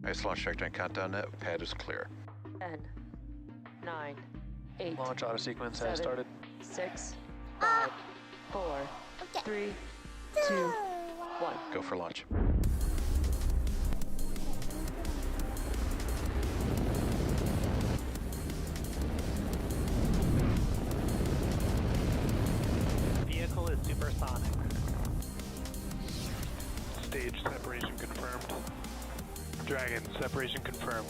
Nice launch checkdown countdown net. Pad is clear. 10, 9, 8, Launch auto sequence has 7, started. 6, 5, 4, 3, 2, 1. Go for launch. Vehicle is supersonic. Stage separation confirmed. Dragon, separation confirmed.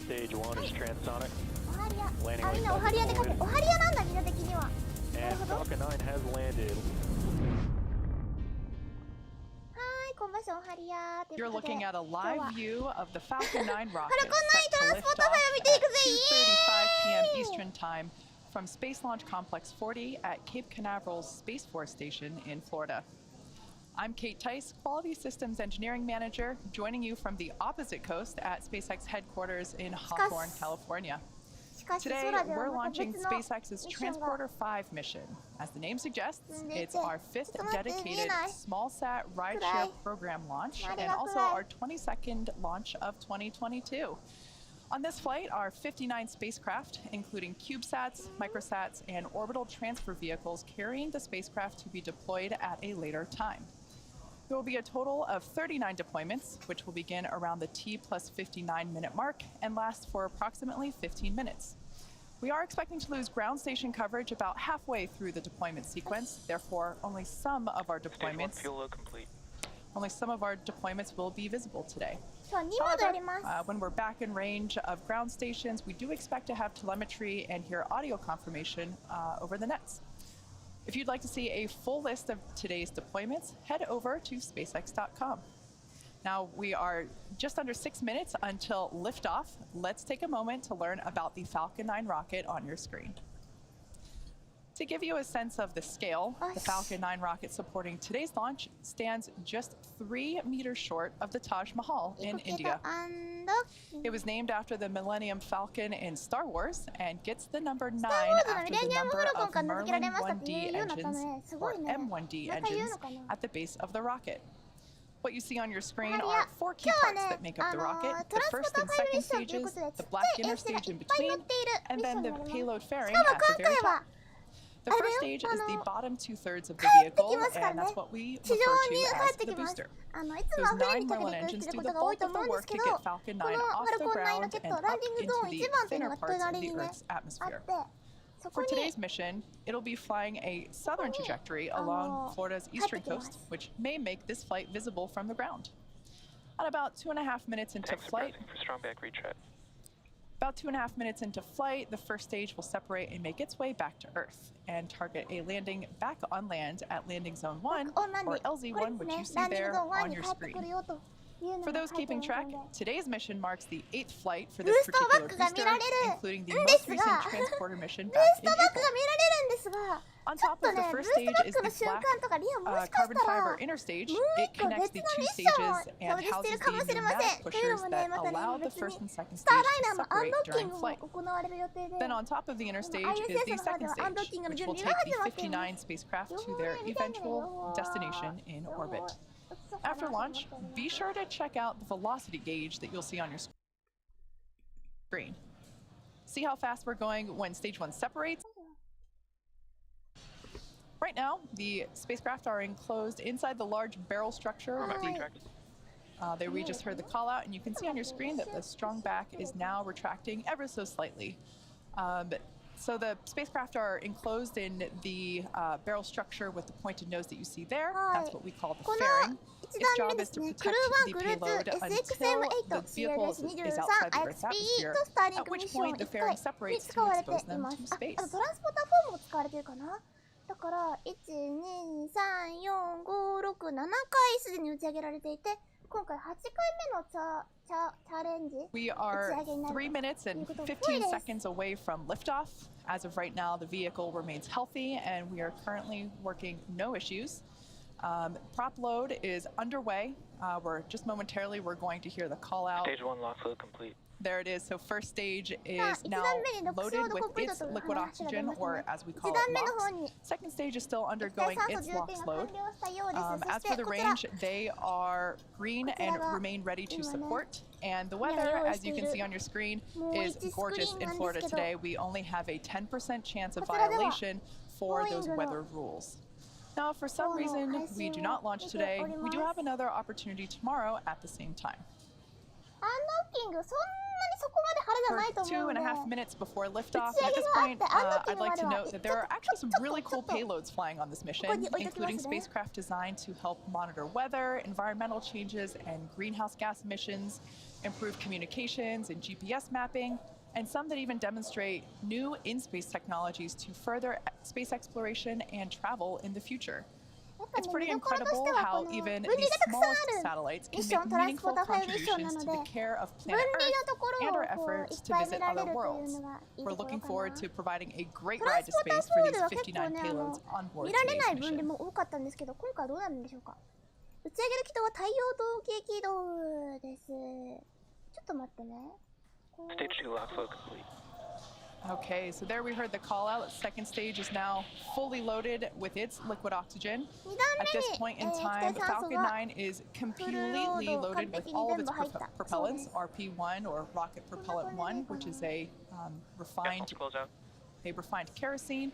Stage 1 is transonic. おはりや。 Landing あ、みん light なおはりやで書く。 deployed. おはりやなんだ、みんな的には。 And Falcon9 has landed. コンバッションおはりやという You're ことで。 looking at a live view of the Falcon9 rocket Falcon9 set to lift Transporter5 off見ていくぜ。 at 2:35 p.m. Eastern Time from Space Launch Complex 40 at Cape Canaveral Space Force Station in Florida. I'm Kate Tice, Quality Systems Engineering Manager, joining you from the opposite coast at SpaceX headquarters in Hawthorne, California. しかし Today, 空で we're はまた launching 別の SpaceX's ミッションが Transporter5 mission. As the name suggests, They it's did. our fifth Come on, dedicated Disney. small-sat rideshare Cry. program launch, Cry. and also our 22nd launch of 2022. On this flight are 59 spacecraft, including CubeSats, microsats, and orbital transfer vehicles carrying the spacecraft to be deployed at a later time. There will be a total of 39 deployments, which will begin around the T+59 minute mark and last for approximately 15 minutes. We are expecting to lose ground station coverage about halfway through the deployment sequence. Therefore, only some of our deployments will be visible today. 今日は2モードや However, ります。 when we're back in range of ground stations, we do expect to have telemetry and hear audio confirmation over the nets. If you'd like to see a full list of today's deployments, head over to SpaceX.com. Now, we are just under 6 minutes until liftoff. Let's take a moment to learn about the Falcon9 rocket on your screen. To give you a sense of the scale, the Falcon9 rocket supporting today's launch stands just 3 meters short of the Taj Mahal in India. It was named after the Millennium Falcon in Star Wars and gets the number 9 after the number of Merlin 1D engines, or M1D engines, at the base of the rocket. What you see on your screen are 4 key parts that make up the rocket: the first and second stages, the black inner stage in between, and then the payload fairing at the very top. The first stage is the bottom 2/3 of the vehicle, and that's what we refer to as the booster. いつもは Those 船に 9 かけ Merlin てくる engines って do こ the とが多い bulk と of 思 the うんです work け to ど、 get この Falcon9 フ off ァ the ルコン9 ロ ground ケッ and トラン up ディングゾー into ン the 一番っていうの thinner が parts of 隣 the にね Earth's あっ atmosphere. て、そこ For に today's mission, it'll be flying a southern trajectory along Florida's eastern coast, which may make this flight visible from the ground. At about 2.5 minutes into flight, the first stage will separate and make its way back to Earth and target a landing back on land at Landing Zone 1, おなんで or これ LZ1, で which す you ね、ラ see ンディング there ゾーン1 on に your 帰ってく screen. るよというの For が those 書いてあ keeping る track, ので、 today's mission marks the 8th flight for ブー this ストバッ particular クが見 booster, られる including the んで most す recent が、 transporter mission ブー back ス in トバック April. が見られるんですが、 On ちょっ top と of the ね、ブー first スト stage バッ is クの the 瞬 black 間とか、リアもしか carbon したら、 fiber inner stage. もう It 一個 connects 別 the の two ミッションを stages 表 and 示してる houses かも the しれませ pneumatic ん。というの pushers もね、 that またね、 allow the 別 first に and second スター stage ライナー to のアン separate ドッキン during グ flight. も行われる予定で、 Then on top of the inner で stage も is the ISS の方で second はアンドッ stage, キングの which 準 will 備が take 始ま the っています。 59 spacecraft 両 to 方 their やりたいんだけど、 eventual destination in 両方 orbit. そうかな After と思っ launch, ております be sure to check out the velocity gauge that you'll see on your screen. See how fast we're going when stage 1 separates? Right now, the spacecraft are enclosed inside the large barrel structure with there we just heard the call out, and you can see on your screen that the strong back is now retracting ever so slightly. So the spacecraft are enclosed in the barrel structure with the pointed nose that you see there. That's what we call the この fairing. 1 Its 段 job 目で is す to ね、 protect クル the ー1、クルー payload 2、until SXM8、 the vehicle is CRS23、outside the Earth's IXP atmosphere, とスターリン at クミッ which ション point the 1 fairing 回に separates 使わ to れて expose い them ます。 to あ、 space. トランスポーターフォームも使われてるかな。だから、1、2、3、4、5、6、7回すでに打ち上げられていて、今回8回目のチャレンジ。 We are 3 minutes and 15 seconds away from liftoff. As of right now, the vehicle remains healthy, and we are currently working no issues. Prop load is underway. We're just momentarily, we're going to hear the call out. Stage 1 lock load complete. There it is. So first stage is now loaded with its liquid oxygen, or as we call it, LOX. Second stage is still undergoing its LOX load. As for the range, they are green and remain ready to support. And the weather, as you can see on your screen, is gorgeous in Florida today. We only have a 10% chance of violation for those weather rules. Now, if for some reason we do not launch today, we do have another opportunity tomorrow at the same time. For 2.5 minutes before liftoff, at this point, I'd like to note that there are actually some really cool payloads flying on this mission, including spacecraft designed to help monitor weather, environmental changes, and greenhouse gas emissions, improve communications and GPS mapping, and some that even demonstrate new in-space technologies to further space exploration and travel in the future. It's pretty incredible how even the smallest satellites can make meaningful contributions to the care of planet Earth and our efforts to visit other worlds. We're looking forward to providing a great ride to space for these 59 payloads on board today's mission. 打ち上げる軌道は太陽同系軌道です。ちょっと待ってね。 Stage 2 lock load complete. Okay, so there we heard the call out. Second stage is now fully loaded with its liquid oxygen. At this point in time, Falcon 9 is completely loaded with all of its propellants, RP1 or rocket propellant 1, which is a refined kerosene,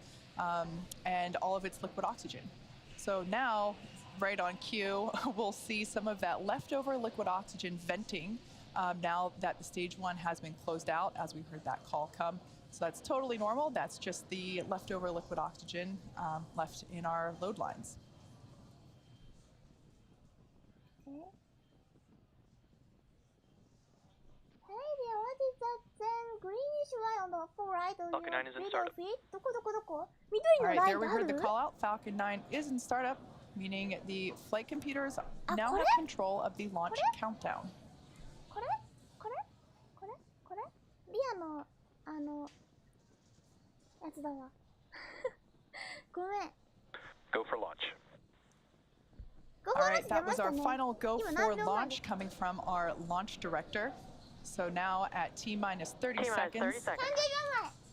and all of its liquid oxygen. So now, right on cue, we'll see some of that leftover liquid oxygen venting now that the stage 1 has been closed out, as we heard that call come. So that's totally normal. That's just the leftover liquid oxygen left in our load lines. Hey, what is that then? Greenish light on the upper right of Falcon 9 is in startup. All right, there we heard the call out. Falcon 9 is in startup, meaning the flight computers now have control of the launch countdown. やつだわ。ごめん。 Go for launch. All right, that was our final go for launch coming from our launch director. So now at T-minus 30 seconds,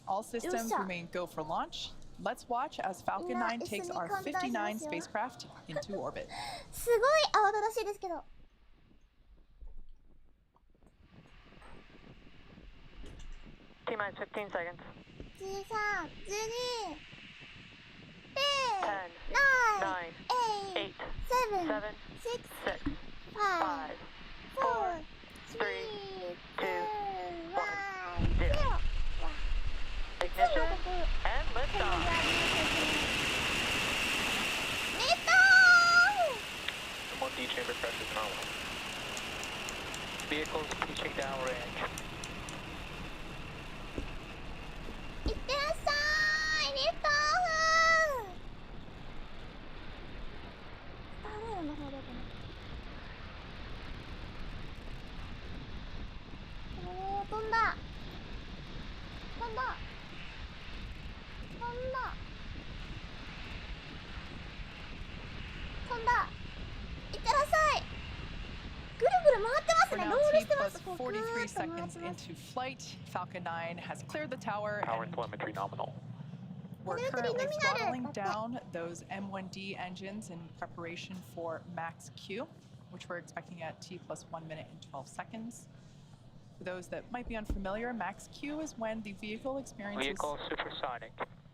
all systems remain go for launch. Let's watch as Falcon 9 takes our 59 spacecraft into orbit. すごい慌ただしいですけど。 T-minus 15 seconds. 13、12、10、9、 8, 7、 7, 6、 6, 5、 4, 3、 2, 1、 0. 0。 Ignition and liftoff. 1D chamber pressure nominal. Vehicles reaching downrange. いってらっしゃい、リフトオフ。スターレールの方でかな。飛んだ。飛んだ。飛んだ。飛んだ。いってらっしゃい。ぐるぐる回ってますね。 We're ロ now ールし T てま plus す。こう 43 ぐーっと回って seconds ます into flight. Falcon 9 has cleared the tower. Power and And telemetry nominal. we're currently throttling down those M1D engines in preparation for max Q, which we're expecting at T plus 1 minute and 12 seconds. For those that might be unfamiliar, max Q is when the vehicle experiences Vehicle supersonic.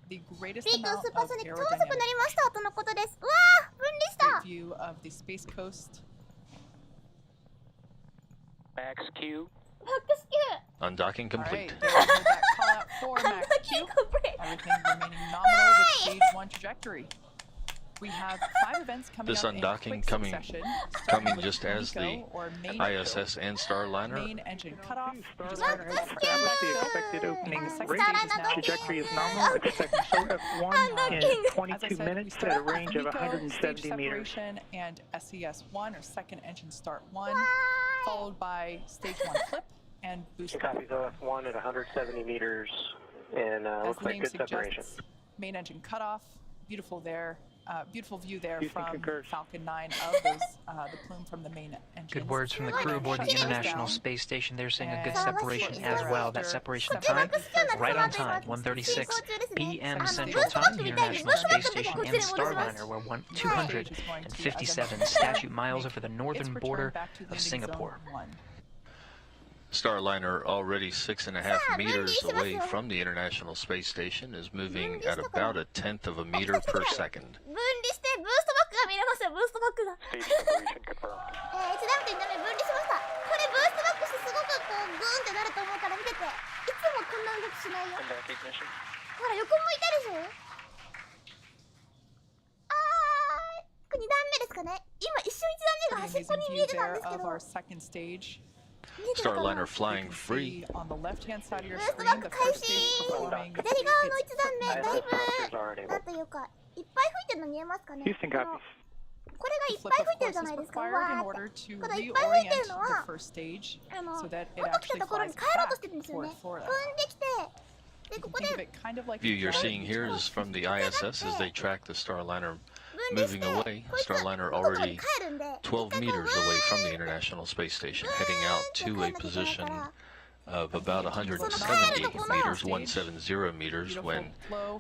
the greatest ビート amount スーパー of ソニック超遅くな aerodynamic りましたとのことです。うわー、分離した。 view of the space coast. Max Q. マックス Q。 Undocking All right, complete. there we heard that call out for max Q. Everything remaining nominal with stage 1 trajectory. We have 5 events coming This up in undocking quick coming- succession, coming starting with just as the MECO, or main ISS and Starliner. main engine cutoff. You just Max heard Q. The expected opening The second rate. stage is now Trajectory is nominal. Expect SOF1 in As I 22 said, we minutes start at a with range of MECO, stage 170 meters. separation, and SES1, or second engine start 1, followed by stage 1 flip and boost up. Copies OF1 at 170 meters and As looks the like name good separation. suggests, main engine cutoff, beautiful there. Beautiful view there Houston from concurs. Falcon 9 of those, the plume from the main engine. Good words from the crew aboard the International Space Station. They're seeing a good separation as well. That separation time, right on time, 1:36 p.m. Central Time. The International Space Station and Starliner were 257 statute miles over the northern border of Singapore. Starliner, already 6.5 meters away from the International Space Station, is moving at about 1/10 of a meter per second. 分離してブーストバックが見れますよ、ブーストバックが。 Stage separation confirmed. 1段階の分離しました。これブーストバックしてすごくこうグーンってなると思うから見てて。いつもこんな動きしないよ。 Undocking mission. ほら横向いたでしょ。2段目ですかね。今一瞬1段目が端っこに見えてたんですけ of ど。 our second stage. Starliner flying You can free. see on the left-hand side of your ブースト screen, バッ the ク開 first 始。 stage performing 左側の its 1段目、だい ISS thrusters are ぶ、 enabled. なんというか、いっぱい吹いてるの見えますかね。 Houston この copies. これがいっ flip, ぱい of 吹いてる course, じゃ is ないですか。 required わ in ーっ order て。 to このいっぱい吹いて reorient るのは the、first stage 元 so that it 来た actually ところ flies に帰ろうと back してるんですよ toward ね。 Florida. 踏んできて、で、ここ Think で of it kind of like View a you're giant seeing here is from the ISS as they track the Starliner 分離し moving て、 away. こいつ Starliner 元のところに already 帰るんで、 12 meters away from the International Space Station, heading out to a position of about 170 meters, 170 meters when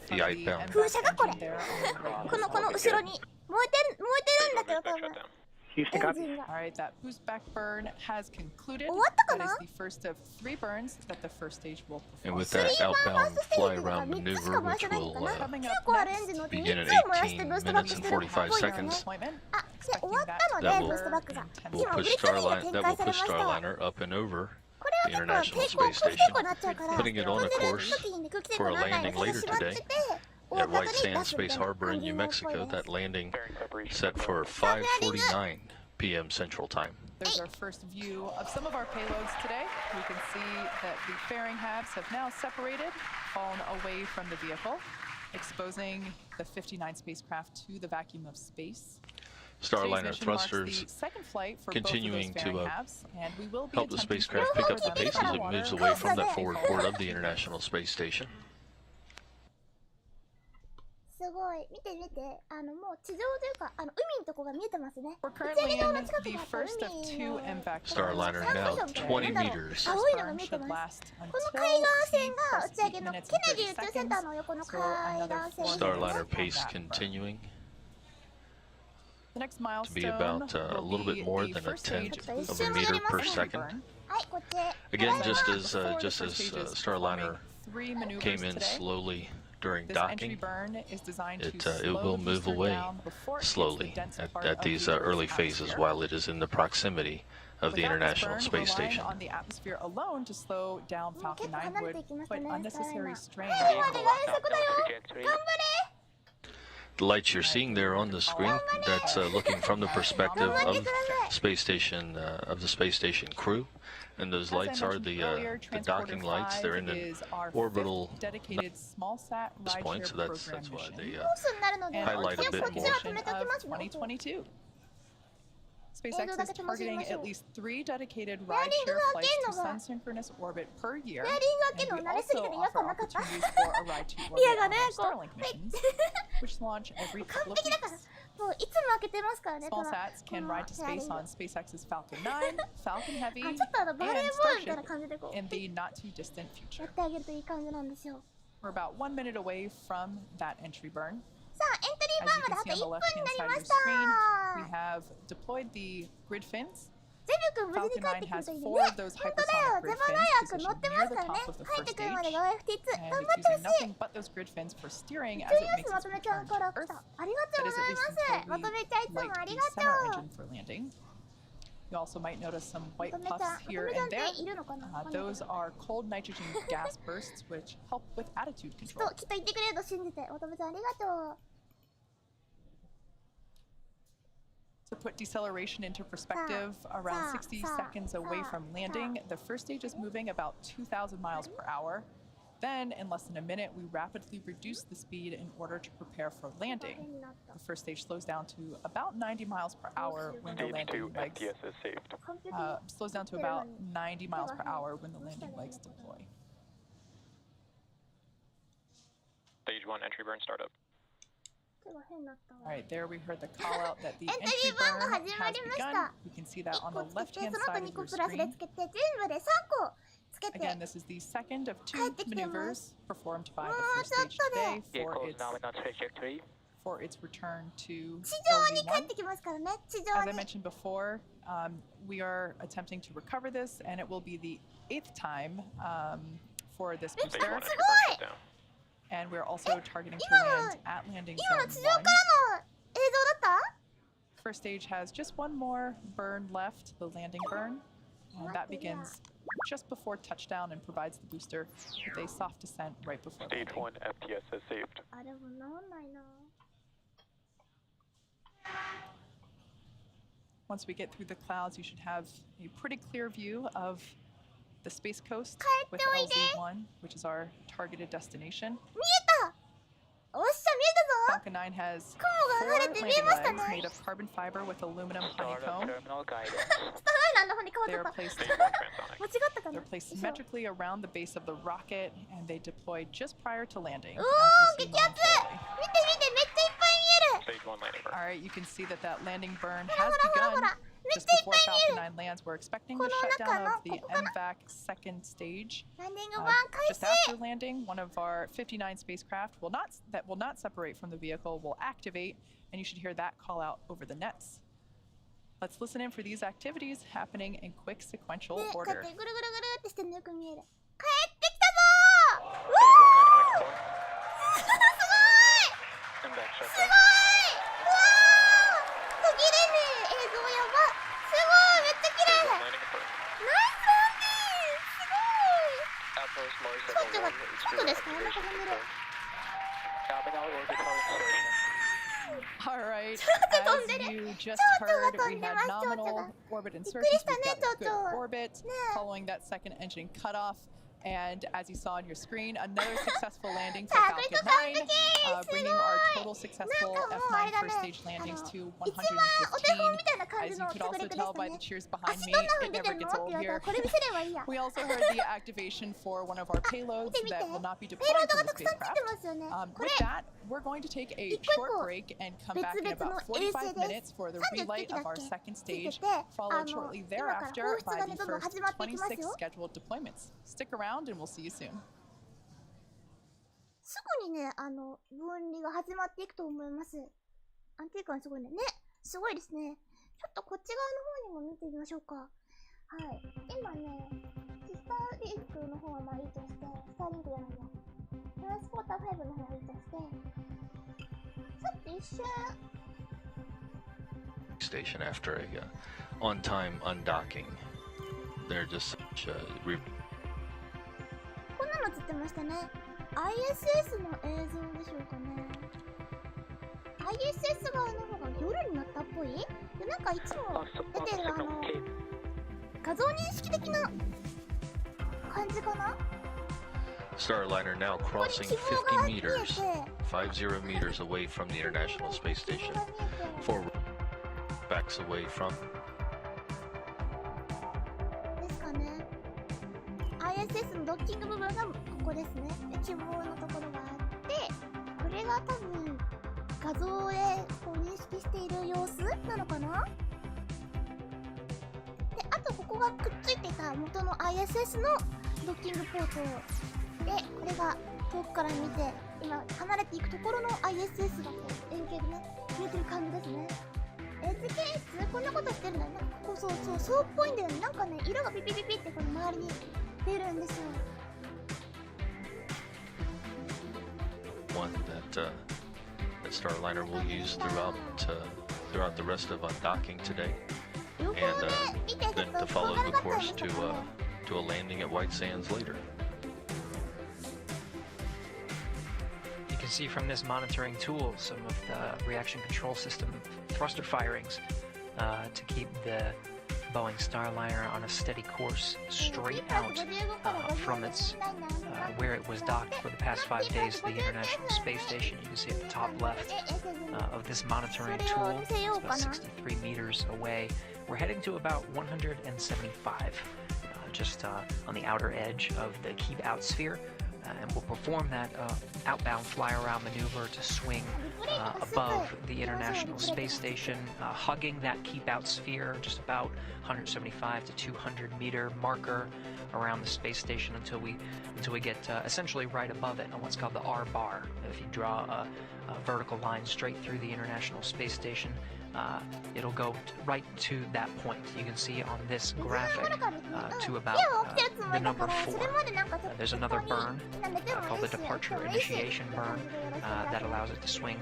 the outbound 風車がこれ。この後ろに燃えてるんだけど多分。 Houston エン copies. ジンが。 All right, that boost back burn has concluded. 終わったか That な is the first of 3 burns that the first stage will and perform. with that outbound fly around maneuver, which will 9個あるエンジンのうち begin 3 at つを燃やしてブーストバック 18 minutes して and るっぽい 45 ですね。 seconds. あ、で終わったので That ブー will, ストバックが will 今グ push リッドリン Starliner で展 that 開 will され push ました Starliner up and over これ the は結構 International 抵抗 Space 空気抵 Station, 抗になっちゃうから putting it on a 飛んでる course 時に空気抵 for 抗 a にならない landing ように later 閉まって today て at 終わった White 後に出 Sands すみた Space いな Harbor 感 in じ New のっぽい Mexico. です。 That landing Bearing separation set for confirmed. 5:49 p.m. Central Time. There's our first view of some of our payloads today. We can see that the fairing halves have now separated, fallen away from the vehicle, exposing the 59 spacecraft to the vacuum of space. Starliner Today's mission marks thrusters the second flight for continuing both of those to, fairing halves, and we will be help the attempting to spacecraft pick up the recover pace them as it from moves water away from that forward port of the International Space Station. すごい見て見てもう地上というか海のとこが見えてますね。 We're 打ち上 currently げ場 in の近く the が first of 海 two の impact Starliner now 20 meters. 青いのが見えて should ます last この until 海岸線 T が打 plus ち上げ 8の minutes ケ and ネディ宇宙セン 30ターの横の seconds. 海 So another岸線 4 Starliner minutes pace on that burn. continuing The next to milestone be about a will little bit be more the than a first stage tenth of of a meter per the second. burn. はいこっちへ Again, ただい just ま as Before the just first as stage is Starliner performing 3 maneuvers came in today. slowly during This entry docking, burn is designed to it slow will the move booster away down before it hits the slowly dense part at of these the early Earth's phases atmosphere. while it is in the proximity of the Without this International burn, Space relying Station. on the atmosphere alone to slow down Falcon 9 would put unnecessary strain はいもうお願い速度よ Trajectory. 頑張れ The lights you're seeing there on the screen, that's looking from the perspective of space station of the space station crew, and those As I lights are mentioned earlier, the docking lights. They're in Transporter5 an is our orbital fifth dedicated small sat point, rideshare so that's program why mission. they コースになるので And our highlight a 一応 bit こっち more. は止めとき of ますね 2022. SpaceX is 映像だけ飛ばしてみま targeting しょう。 at least 3 dedicated レアリング rideshare が開 flights け to んのが sun-synchronous orbit per year. レアリング開け And る we の慣れすぎ also てよく offer なかった opportunities for a ride to リア orbit が on ね our こう Starlink missions, which launch every 完 couple of 璧だから weeks. もういつも開けてますからね Small この sats can この ride to レアリン space グ on SpaceX's Falcon 9, Falcon Heavy, あちょっとand バレーボールみたいな Starship 感じでこう in the not too distant や future. ってあげるといい感じなんですよ We're about 1 minute away from that entry burn. さあエントリー As バー you まで can あ see と on 1 the 分になり left-hand ま side し of your screen, た we have deployed the grid fins. ゼブ君無事に Falcon 9帰ってくる has といいね 4 of those 本当だよ hypersonic ゼ grid バ fins 大学乗 positioned ってま near す the からね top of the 帰っ first てくるま stage. でが FT2 頑 And 張 it's ってほ using しい nothing but those grid fins for steering ク as リ it アス makes ま its とめちゃん return から to 来た Earth. ありがとう That ご is ざ at い least ます until まとめちゃんいつ we もあ light り the がと center う engine for landing. You also might notice some ま white とめちゃん puffs まと here めちゃん and っ there. ているのかなわかんないけど Those are cold nitrogen gas bursts which help with attitude きっ control. ときっと言ってくれると信じてまとめちゃんありがとう To put deceleration into perspective, around 60 seconds away from landing, the first stage is moving about 2,000 miles per hour. Then, in less than a minute, we rapidly reduce the speed in order to prepare for landing. The first stage slows down to about 90 miles per hour when the Stage landing 2 legs FTS is saved. 完璧に slows down to about 90 miles per hour when the landing legs deploy. Stage 1 entry burn startup. 手が変だったわ。 All right, there we heard the call out that the エント entry リーバーが burn 始ま has りまし begun. た。 You can see that 1 on 個 the つけ left て、 hand その後 side 2 of 個 your プラスで screen. つけて、全部で3個つけて。 Again, this is the second of 帰 two ってきてます maneuvers performed by も the う first ちょっ stage とで today Vehicle is now in non-trajectory. for its return to 地上に帰っ LZ1. てきますからね、地上 As I に。 mentioned before, we are attempting to recover this, and it will be the 8th time for this Stage booster. 1 すごい entry burn shut down. And we're also targeting to 今の land at landing 今の zone 地上から 1. の映像だった First stage has just one more burn left, the landing burn. And that begins just before touchdown and provides the booster with a soft descent right before Stage landing. 1 FTS is saved. あれも治んないな。 Once we get through the clouds, you should have a pretty clear view of the Space Coast with LZ1, which is our targeted destination. 見えたおっしゃ、見えたぞ Falcon9 has 雲が 4 晴れて見え landing ました legs ね made of carbon fiber with aluminum Start honeycomb. terminal guidance. スターライナーの方に変 They わ are っちゃっ placed Stage 1 transonic. た。間違ったかな They're placed symmetrically around the base of the rocket, and they deploy just prior to landing. お as ー、 we'll see 激アツ momentarily. 見て見て、めっちゃいっぱい見える Stage 1 landing burn. All right, you can see that that landing burn ほら has ほらほらほ begun ら、めっ just ちゃいっ before ぱい見える Falcon9 lands. We're expecting こ the の中 shutdown の of the ここかな MVAC second stage. ランディング Uh, 版開 just 始 after landing, one of our 59 spacecraft will not separate from the vehicle will activate, and you should hear that call out over the nets. Let's listen in for these activities happening in quick sequential ね、こうやっ order. てぐるぐるぐるってしてるのよく見える。帰ってきたぞー Stage う 1 わ landing like ー MVAC す shut ごい down. うわー途切れねえ映像やばすごいめっちゃ綺 Stage 麗 1 landing burn. ナイスランディングす Outpost Mars ちょっと Level 待 1 って、 is ちょっとですかね、なんか activation 飛んでる。 Nominal orbital insertion. All right, 좀 as 내려. you just 좀 heard, 더 we had 내려, nominal 좀 orbit insertions. 그리스도네, We've got a good 좀. orbit 네. following that second engine cutoff. And as you saw on your screen, another successful landing for 자, 그래도 Falcon 9, 완벽해! bringing our total なん successful かもうあ F9 れだ first ね stage landings to 一番お手本 115. みたいな感 As じ you の could 着 also 陸でし tell た by ね the cheers behind 足 me, どんな風 it に出て never るの gets って言 old われたら here. これ見せればいいや We also heard the activation for one of our payloads 見て見て that will not be ペイ deployed ロード to が the たくさんつい spacecraft. てますよねこれ With that, we're going to take a 一個一個 short break and come back in 別々の about 衛星 45 です minutes for the 30 relight 匹だ of っ our け second ついて stage, て followed shortly 今から thereafter 放出 by がね the どんどん first 始まっていきますよ 26 scheduled deployments. Stick around and we'll see you soon. すぐにね分離が始まっていくと思います安定感すごいねすごいですねちょっとこっち側の方にも見てみましょうかはい今ねスターリンクの方はまあいいとしてスターリンクじゃないやトランスポーター5の方はいいとしてさっき一瞬 Station after a on-time undocking. They're just such a こんなの映ってましたね ISS の映像でしょうかね ISS 側の方が夜になったっぽいでなんかいつも出てる画像認識的な感じかな Starliner now ここに crossing 希望が 50見えて meters, 50 meters away from the International Space Station, 4 backs away from. ですかね ISS のドッキング部分がここですねで希望のところがあってこれが多分画像でこう認識している様子なのかなであとここがくっついていた元の ISS のドッキングポートでこれが遠くから見て今離れていくところの ISS がこう円形でね見えてる感じですねエッジ検出こんなことしてるんだよなんかこうそうっぽいんだよねなんかね色がピピピピってこの周りに出るんですよ One that Starliner will use throughout the rest of undocking today, 両方ね and 見てちょっ then と to 分 follow から the なかったん course ですけど to a landing at White Sands later. You can see from this monitoring tool some of the reaction control system thruster firings to keep the Boeing Starliner on a steady course straight out from its where it was docked for the past 5 days to the International Space Station. You can see at the top left of this monitoring tool, it's about 63 meters away. We're heading to about 175, just on the outer edge of the keep out sphere. and will perform that outbound fly-around maneuver to swing above the International Space Station, hugging that keep-out sphere, just about 175 to 200 meter marker around the space station until we get essentially right above it on what's called the R bar. If you draw a vertical line straight through the International Space Station, it'll go right to that point. You can see on this graphic to about the number 4. There's another burn called the departure initiation burn that allows it to swing.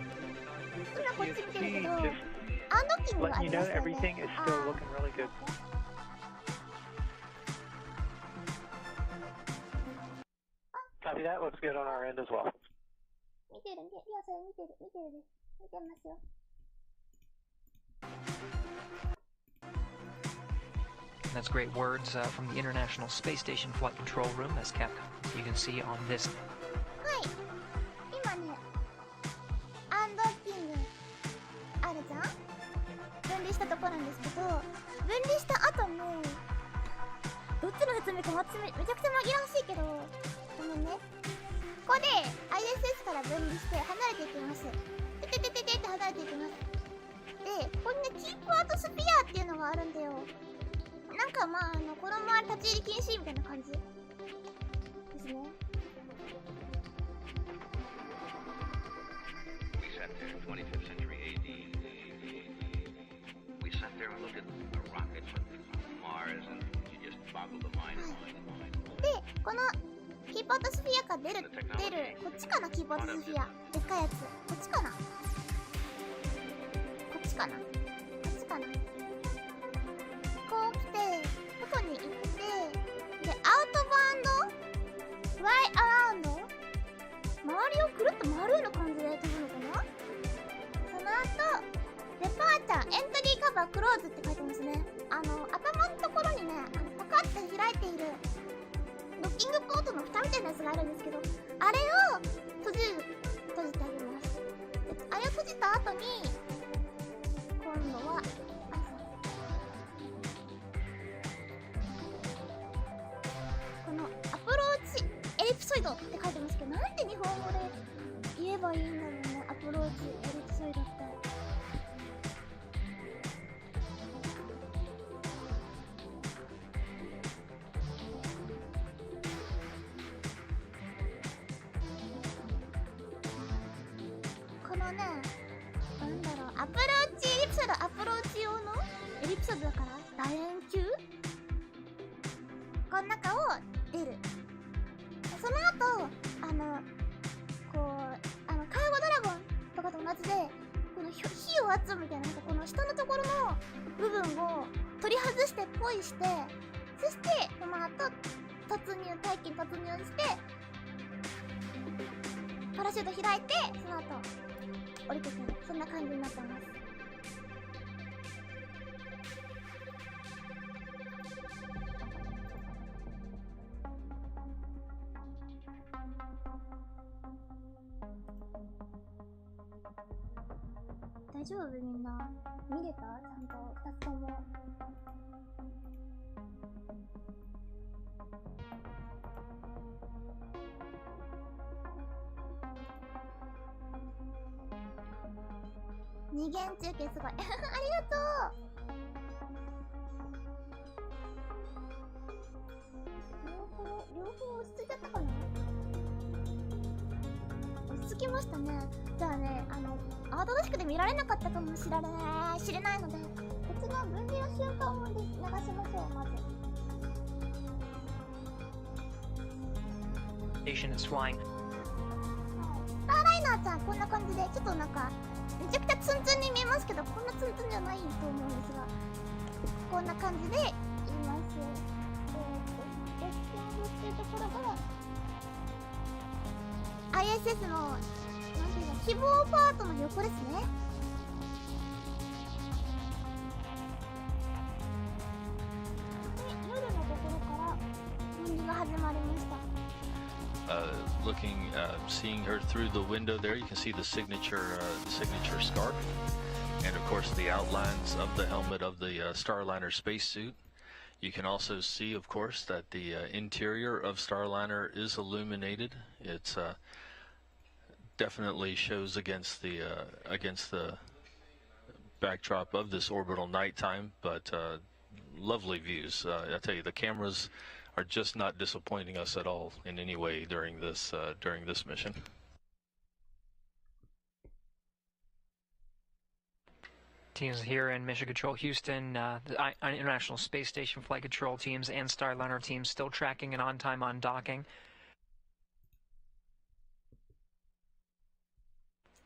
Just letting you know that everything is still looking really good. Copy that. Looks good on our end as well. 見てる見てる、いやそれ見てる見てるです。見てますよ。That's great words from the International Space Station Flight Control Room, as Capcom. You can see on this. はい。今ね、アンドッキングあるじゃん？分離したとこなんですけど、分離した後ね、どっちの説明かめちゃくちゃ紛らわしいけど、このね、ここで ISS から分離して離れていきます。てててててって離れていきます。で、ここにね、キープアウトスピアっていうのがあるんだよ。なんかまあ、この周り立ち入り禁止みたいな感じですね。We sat there in 25th century AD. We sat there and looked at the rockets on Mars, and you just boggled the mind. で、このキープアウトスフィアが出る、こっちかな、キープアウトスフィア。でっかいやつ。こっちかなこっちかなこっちかなこう来て、外に行って、で、アウトバウンドフライアラウンド周りをくるっと回るような感じで飛ぶのかな。その後、デパーチャー、エントリーカバー、クローズって書いてますね。頭のところにね、パカッて開いているドッキングポートの蓋みたいなやつがあるんですけど、あれを閉じてあげます。あれを閉じた後に、今度は、このアプローチエリプソイドって書いてますけど、なんて日本語で言えばいいんだろうね、アプローチエリプソイドって。このね、なんだろう、アプローチエリプソイド、アプローチ用のエリプソイドだから楕円球この中を出る。その後、こう、介護ドラゴンとかと同じで、この火を集むみたいな、この下のところの部分を取り外してポイして、そしてその後大気に突入してパラシュート開いて、その後降りてくる。そんな感じになってます。大丈夫？みんな見れた？ちゃんと2つとも。二元中継すごいありがとう。両方落ち着いちゃったかな。落ち着きましたね。じゃあね、慌ただしくて見られなかったかもしれないので、こっちの分離の瞬間を流しましょう。まずStation is flying. スターライナーちゃんこんな感じで、ちょっとなんかめちゃくちゃツンツンに見えますけど、こんなツンツンじゃないと思うんですが、こんな感じでいます。レッキングっていうところが ISS のなんていうの、希望パートの横ですね。夜のところから分離が始まりました。Seeing her through the window there, you can see the signature scarf, and of course the outlines of the helmet of the Starliner spacesuit. You can also see, of course, that the interior of Starliner is illuminated. It's definitely shows against the backdrop of this orbital nighttime, but lovely views. I tell you, the cameras are just not disappointing us at all in any way during this mission. Teams here in Mission Control Houston, the International Space Station Flight Control teams and Starliner teams still tracking and on time undocking.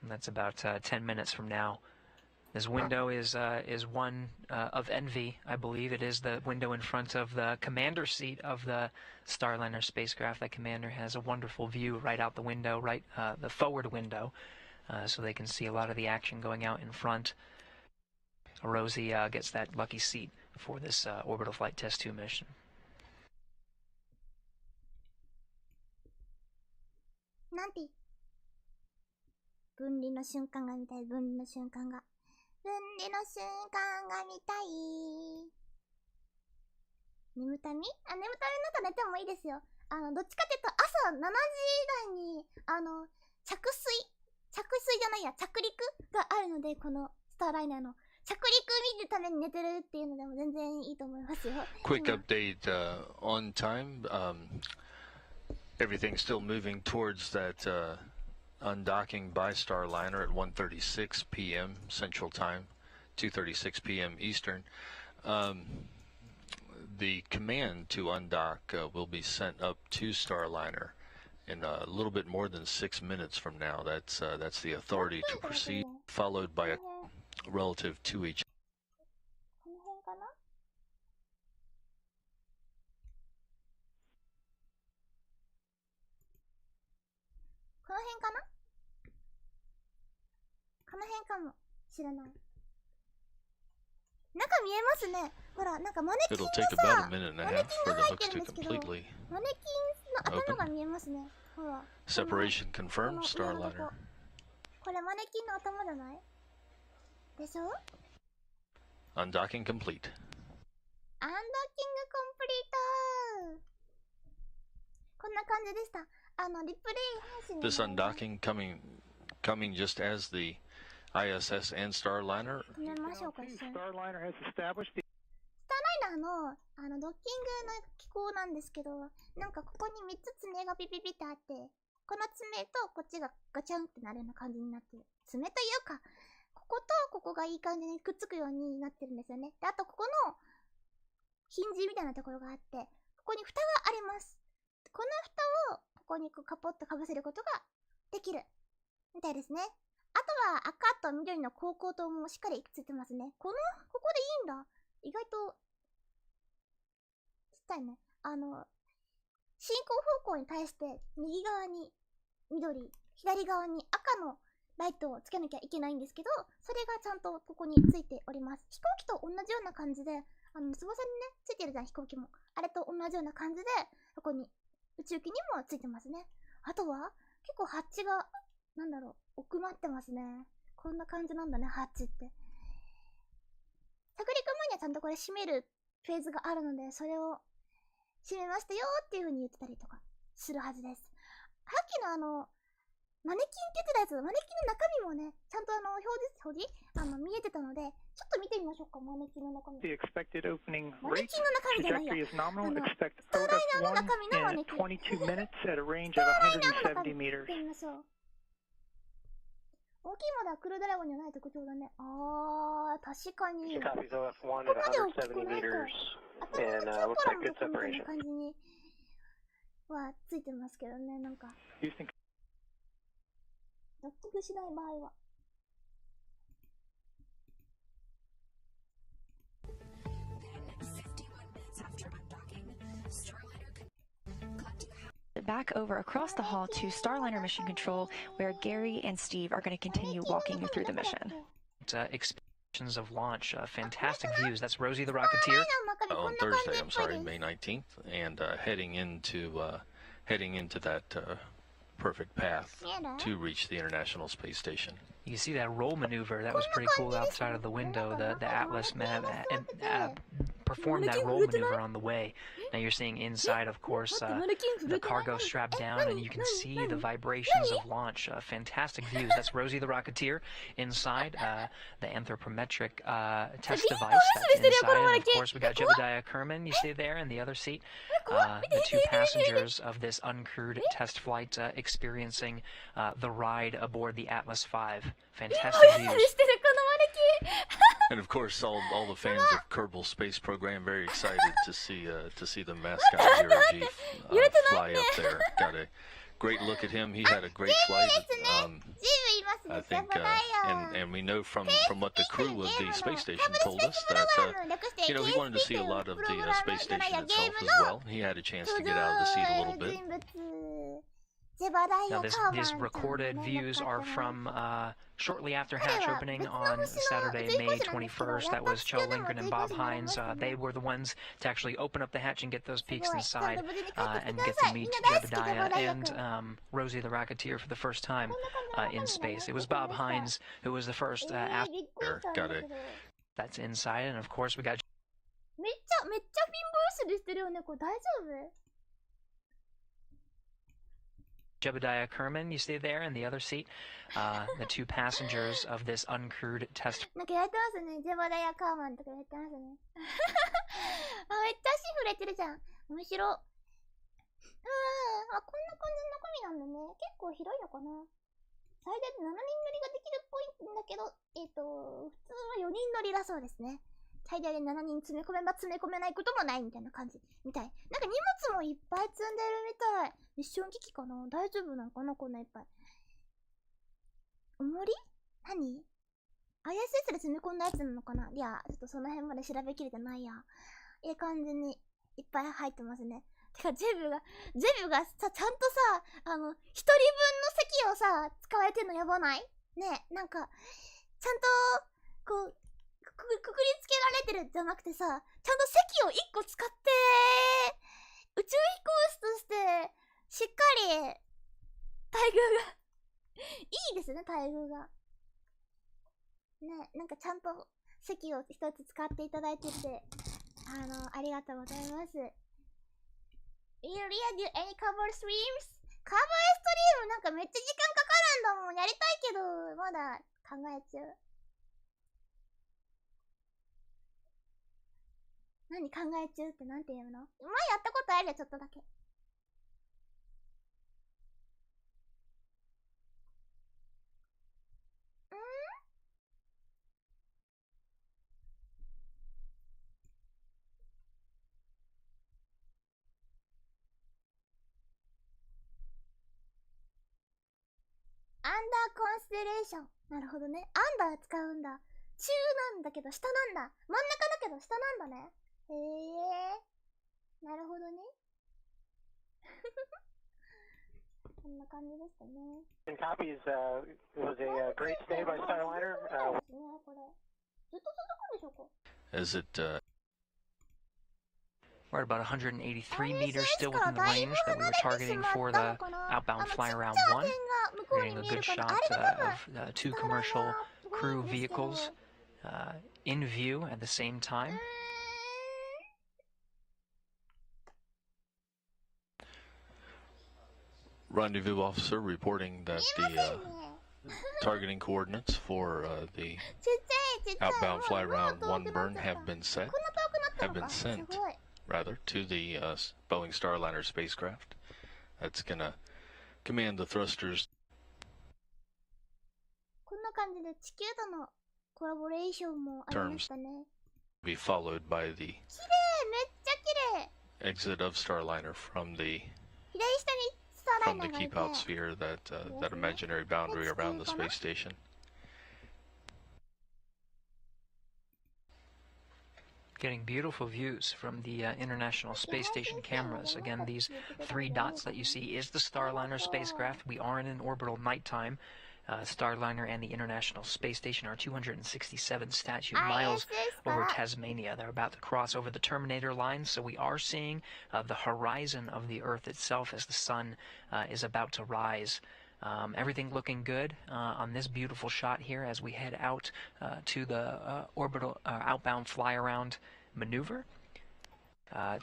And that's about 10 minutes from now. This window is one of envy, I believe. It is the window in front of the commander seat of the Starliner spacecraft. That commander has a wonderful view right out the window, right the forward window, so they can see a lot of the action going out in front. Rosie gets that lucky seat for this Orbital Flight Test 2 mission. なんて分離の瞬間が見たい。分離の瞬間が見たい。眠たみ？眠たみの後寝てもいいですよ。どっちかっていうと朝7時台に着水じゃないや、着陸があるので、このスターライナーの着陸見るために寝てるっていうのでも全然いいと思いますよ。Quick update on time. Everything's still moving towards that undocking by Starliner at 1:36 p.m. Central Time, 2:36 p.m. Eastern. The command to undock will be sent up to Starliner in a little bit more than 6 minutes from now. That's the authority to proceed, followed by a relative to each. この辺かな？この辺かな？この辺かもしれない。中見えますね。ほら、なんかマネキン It'll の take さ、 about a minute and a マネ half キン for が the 入って hooks るん to ですけど、 completely マネキンの頭が見えますね。ほら。 separation confirmed. この上のと Starliner. こ。これマネキンの頭じゃない？でしょ？ Undocking complete. アンドッキングコンプリート。こんな感じでした。リプレイ配信の This undocking coming just as the ISS and Starliner. 止めましょうか、一緒に。 Starliner has established the スターライナーのドッキングの機構なんですけど、なんかここに3つ爪がピピピってあって、この爪とこっちがガチャンってなるような感じになってる。爪というか、こことここがいい感じにくっつくようになってるんですよね。で、あとここのヒンジみたいなところがあって、ここに蓋があります。この蓋をここにこうカポッとかぶせることができるみたいですね。あとは赤と緑の蛍光灯もしっかりついてますね。ここでいいんだ。意外とちっちゃいね。進行方向に対して右側に緑、左側に赤のライトをつけなきゃいけないんですけど、それがちゃんとここについております。飛行機と同じような感じで、翼にね、ついてるじゃん、飛行機も。あれと同じような感じで、ここに宇宙機にもついてますね。あとは、結構ハッチが、なんだろう、奥まってますね。こんな感じなんだね、ハッチって。着陸前にはちゃんとこれ閉めるフェーズがあるので、それを閉めましたよっていう風に言ってたりとかするはずです。さっきのマネキンって言ってたやつ、マネキンの中身もね、ちゃんと表示見えてたので、ちょっと見てみましょうか、マネキンの中身。 The expected opening マネ rate キンの中身じゃないや。 trajectory is nominal. Expect スターライナーの OS1 中身のマネ in キン。 22 minutes at a range スタ of ーライナーの中身 170 meters. 見てみましょう。大きいまではクルードラゴンにはない特徴だね。確かに。ここまで大きくないと。頭の中からもこんな感じにはついてますけどね、なんか。Houston 納得しない場合は。Back over across the hall to Starliner Mission Control, where Gary and Steve are going to continue walking you through the mission. Expectations of launch, fantastic views. That's Rosie the Rocketeer. On Thursday, I'm sorry, May 19th, and heading into that perfect path to reach the International Space Station. You can see that roll maneuver. That was pretty cool outside of the window. The Atlas map perform that roll maneuver on the way. Now you're seeing inside, of course, the cargo strapped down, and you can see the vibrations of launch. Fantastic views. That's Rosie the Rocketeer inside, the anthropometric test device that's inside. And of course, we got Jebediah Kerman, you see there, in the other seat. The two passengers of this uncrewed test flight experiencing the ride aboard the Atlas V. Fantastic views. And of course, all the fans of Kerbal Space Program very excited to see the mascot Zero-G fly up there. Got a great look at him. He had a great flight. I think, and we know from what the crew of the space station told us that he wanted to see a lot of the space station itself as well. He had a chance to get out of the seat a little bit. Now, these recorded views are from shortly after hatch opening on Saturday, May 21st. That was Cho Lindgren and Bob Hines. They were the ones to actually open up the hatch and get those peeks inside and get to meet Jebediah and Rosie the Rocketeer for the first time in space. It was Bob Hines who was the first Got it. That's inside, and of course we got Jebediah Kerman, you see there in the other seat, the two passengers of this uncrewed test. なんかやってますね。ジェバダヤカーマンとかやってますね。あ、めっちゃ足触れてるじゃん。面白。あ、こんな感じの中身なんだね。結構広いのかな。最大で7人乗りができるっぽいんだけど、普通は4人乗りだそうですね。最大で7人詰め込めば詰め込めないこともないみたいな感じみたい。なんか荷物もいっぱい積んでるみたい。ミッション機器かな？大丈夫なのかな？こんないっぱい。重り？何？ ISS で積み込んだやつなのかな？いや、ちょっとその辺まで調べきれてないや。いい感じにいっぱい入ってますね。てか、ジェブがさ、ちゃんとさ、一人分の席をさ、使われてんのやばない？ね、なんか、ちゃんと、こう、くくりつけられてるじゃなくてさ、ちゃんと席を1個使って、宇宙飛行士として、しっかり、待遇が、いいですね、待遇が。ね、なんかちゃんと席を一つ使っていただいてて、ありがとうございます。Will Ria do any cover streams? カバーストリームなんかめっちゃ時間かかるんだもん。やりたいけど、まだ考えちゃう。何考え中ってなんて言うの？前やったことあるよ、ちょっとだけ。アンダーコンステレーション。なるほどね。アンダー使うんだ。中なんだけど下なんだ。真ん中だけど下なんだね。へえ。なるほどね。こんな感じでしたね。Copies, it was a great stay by Starliner. ね、これ。ずっと続くんでしょうか? Is it, We're at about 183 meters still within the range that we were targeting for the outbound fly around 1. We're getting a good shot of two commercial crew vehicles in view at the same time. Rendezvous officer reporting that the targeting coordinates for the outbound fly around 1 burn have been sent rather to the Boeing Starliner spacecraft. That's gonna command the thrusters. こんな感じで地球とのコラボレーションもありましたね。Be followed by the 綺麗、めっちゃ綺麗。 exit of Starliner from the 左下にスターライナーがいて。 keep out sphere, that imaginary boundary around the space station. Getting beautiful views from the International Space Station cameras. Again, these 3 dots that you see is the Starliner spacecraft. We are in an orbital nighttime. Starliner and the International Space Station are 267 statute miles over Tasmania. They're about to cross over the Terminator line, so we are seeing the horizon of the Earth itself as the sun is about to rise. Everything looking good on this beautiful shot here as we head out to the orbital outbound fly-around maneuver.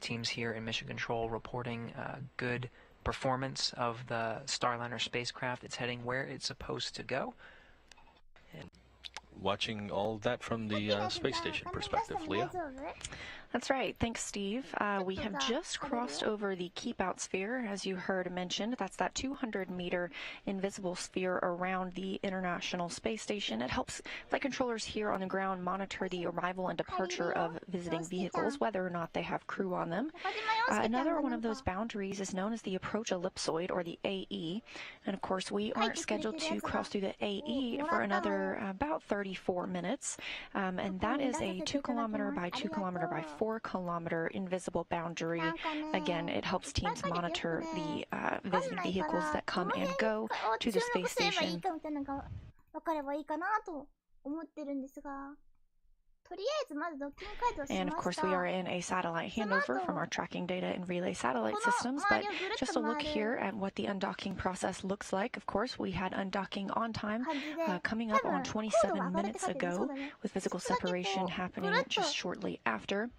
Teams here in Mission Control reporting good performance of the Starliner spacecraft. It's heading where it's supposed to go. Watching all of that from the space station perspective, Leah. That's right. Thanks, Steve. We have just crossed over the keep out sphere, as you heard mentioned. That's that 200-meter invisible sphere around the International Space Station. It helps flight controllers here on the ground monitor the arrival and departure of visiting vehicles, whether or not they have crew on them. Another one of those boundaries is known as the approach ellipsoid, or the AE. And of course, we aren't scheduled to cross through the AE for another about 34 minutes. And that is a 2-kilometer by 2-kilometer by 4-kilometer invisible boundary. Again, it helps teams monitor the visiting vehicles that come and go to the space station. And of course, we are in a satellite handover from our tracking data and relay satellite systems, but just a look here at what the undocking process looks like. Of course, we had undocking on time coming up on 27 minutes ago, with physical separation happening just shortly after.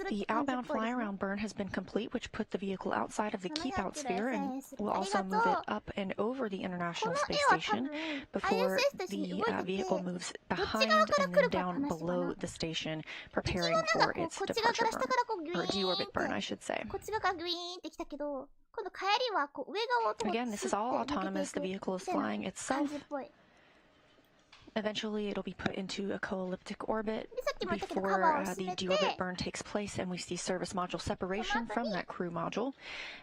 The outbound fly around burn has been complete, which put the vehicle outside of the keep out sphere and will also move it up and over the International Space Station before the vehicle moves behind and then down below the station, preparing for its departure burn, or deorbit burn, I should say. Again, this is all autonomous. The vehicle is flying itself. Eventually, it'll be put into a co-elliptic orbit before the deorbit burn takes place, and we see service module separation from that crew module,